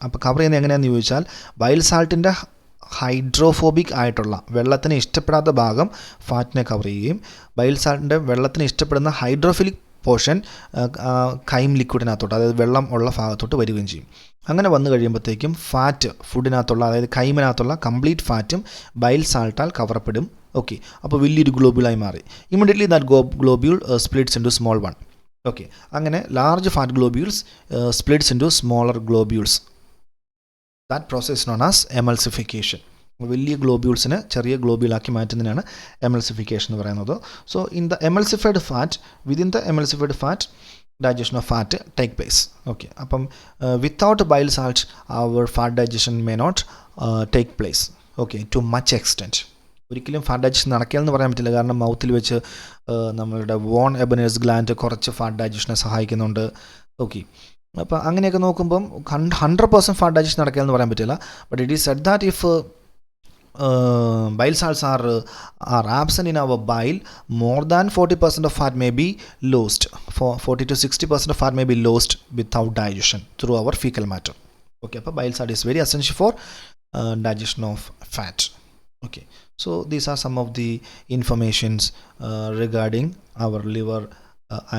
Speaker 1: അപ്പോൾ കവർ ചെയ്യുന്നത് എങ്ങനെയാണെന്ന് ചോദിച്ചാൽ ബൈൽ സാൾട്ടിൻ്റെ ഹൈഡ്രോഫോബിക് ആയിട്ടുള്ള വെള്ളത്തിന് ഇഷ്ടപ്പെടാത്ത ഭാഗം ഫാറ്റിനെ കവർ ചെയ്യുകയും ബൈൽ സാൾട്ടിൻ്റെ വെള്ളത്തിന് ഇഷ്ടപ്പെടുന്ന ഹൈഡ്രോഫിലിക് പോർഷൻ ഖൈം ലിക്വിഡിനകത്തോട്ട്, അതായത് വെള്ളം ഉള്ള ഭാഗത്തോട്ട് വരികയും ചെയ്യും. അങ്ങനെ വന്നു കഴിയുമ്പോഴത്തേക്കും ഫാറ്റ് ഫുഡിനകത്തുള്ള, അതായത് ഖൈമിനകത്തുള്ള കംപ്ലീറ്റ് ഫാറ്റും ബൈൽ സാൾട്ടാൽ കവറപ്പെടും. ഓക്കെ, അപ്പോൾ വലിയൊരു ഗ്ലോബ്യൂളായി മാറി. Immediately that globule splits into small one. Okay, അങ്ങനെ large fat globules splits into smaller globules. That process known as emulsification. വലിയ ഗ്ലോബ്യൂൾസിനെ ചെറിയ ഗ്ലോബ്യൂളാക്കി മാറ്റുന്നതിനാണ് എമൾസിഫിക്കേഷൻ എന്ന് പറയുന്നത്. So in the emulsified fat, within the emulsified fat digestion of fat take place. Okay, അപ്പം without bile salt our fat digestion may not take place. Okay, to much extent. ഒരിക്കലും ഫാറ്റ് ഡൈജഷൻ നടക്കില്ലെന്ന് പറയാൻ പറ്റില്ല. കാരണം മൗത്തിൽ വെച്ച് നമ്മളുടെ വോൺ എബനേഴ്സ് ഗ്ലാൻഡ് കുറച്ച് ഫാറ്റ് ഡൈജഷനെ സഹായിക്കുന്നുണ്ട്. ഓക്കെ, അപ്പോൾ അങ്ങനെയൊക്കെ നോക്കുമ്പം 100% ഫാറ്റ് ഡൈജഷൻ നടക്കില്ലെന്ന് പറയാൻ പറ്റില്ല. But it is said that if bile salts are absent in our bile, more than 40% of fat may be lost. 40 to 60% of fat may be lost without digestion through our fecal matter. Okay, but bile salt is very essential for digestion of fat. Okay, so these are some of the informations regarding our liver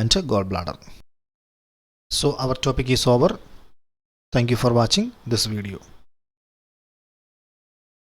Speaker 1: and gallbladder. So our topic is over. Thank you for watching this video.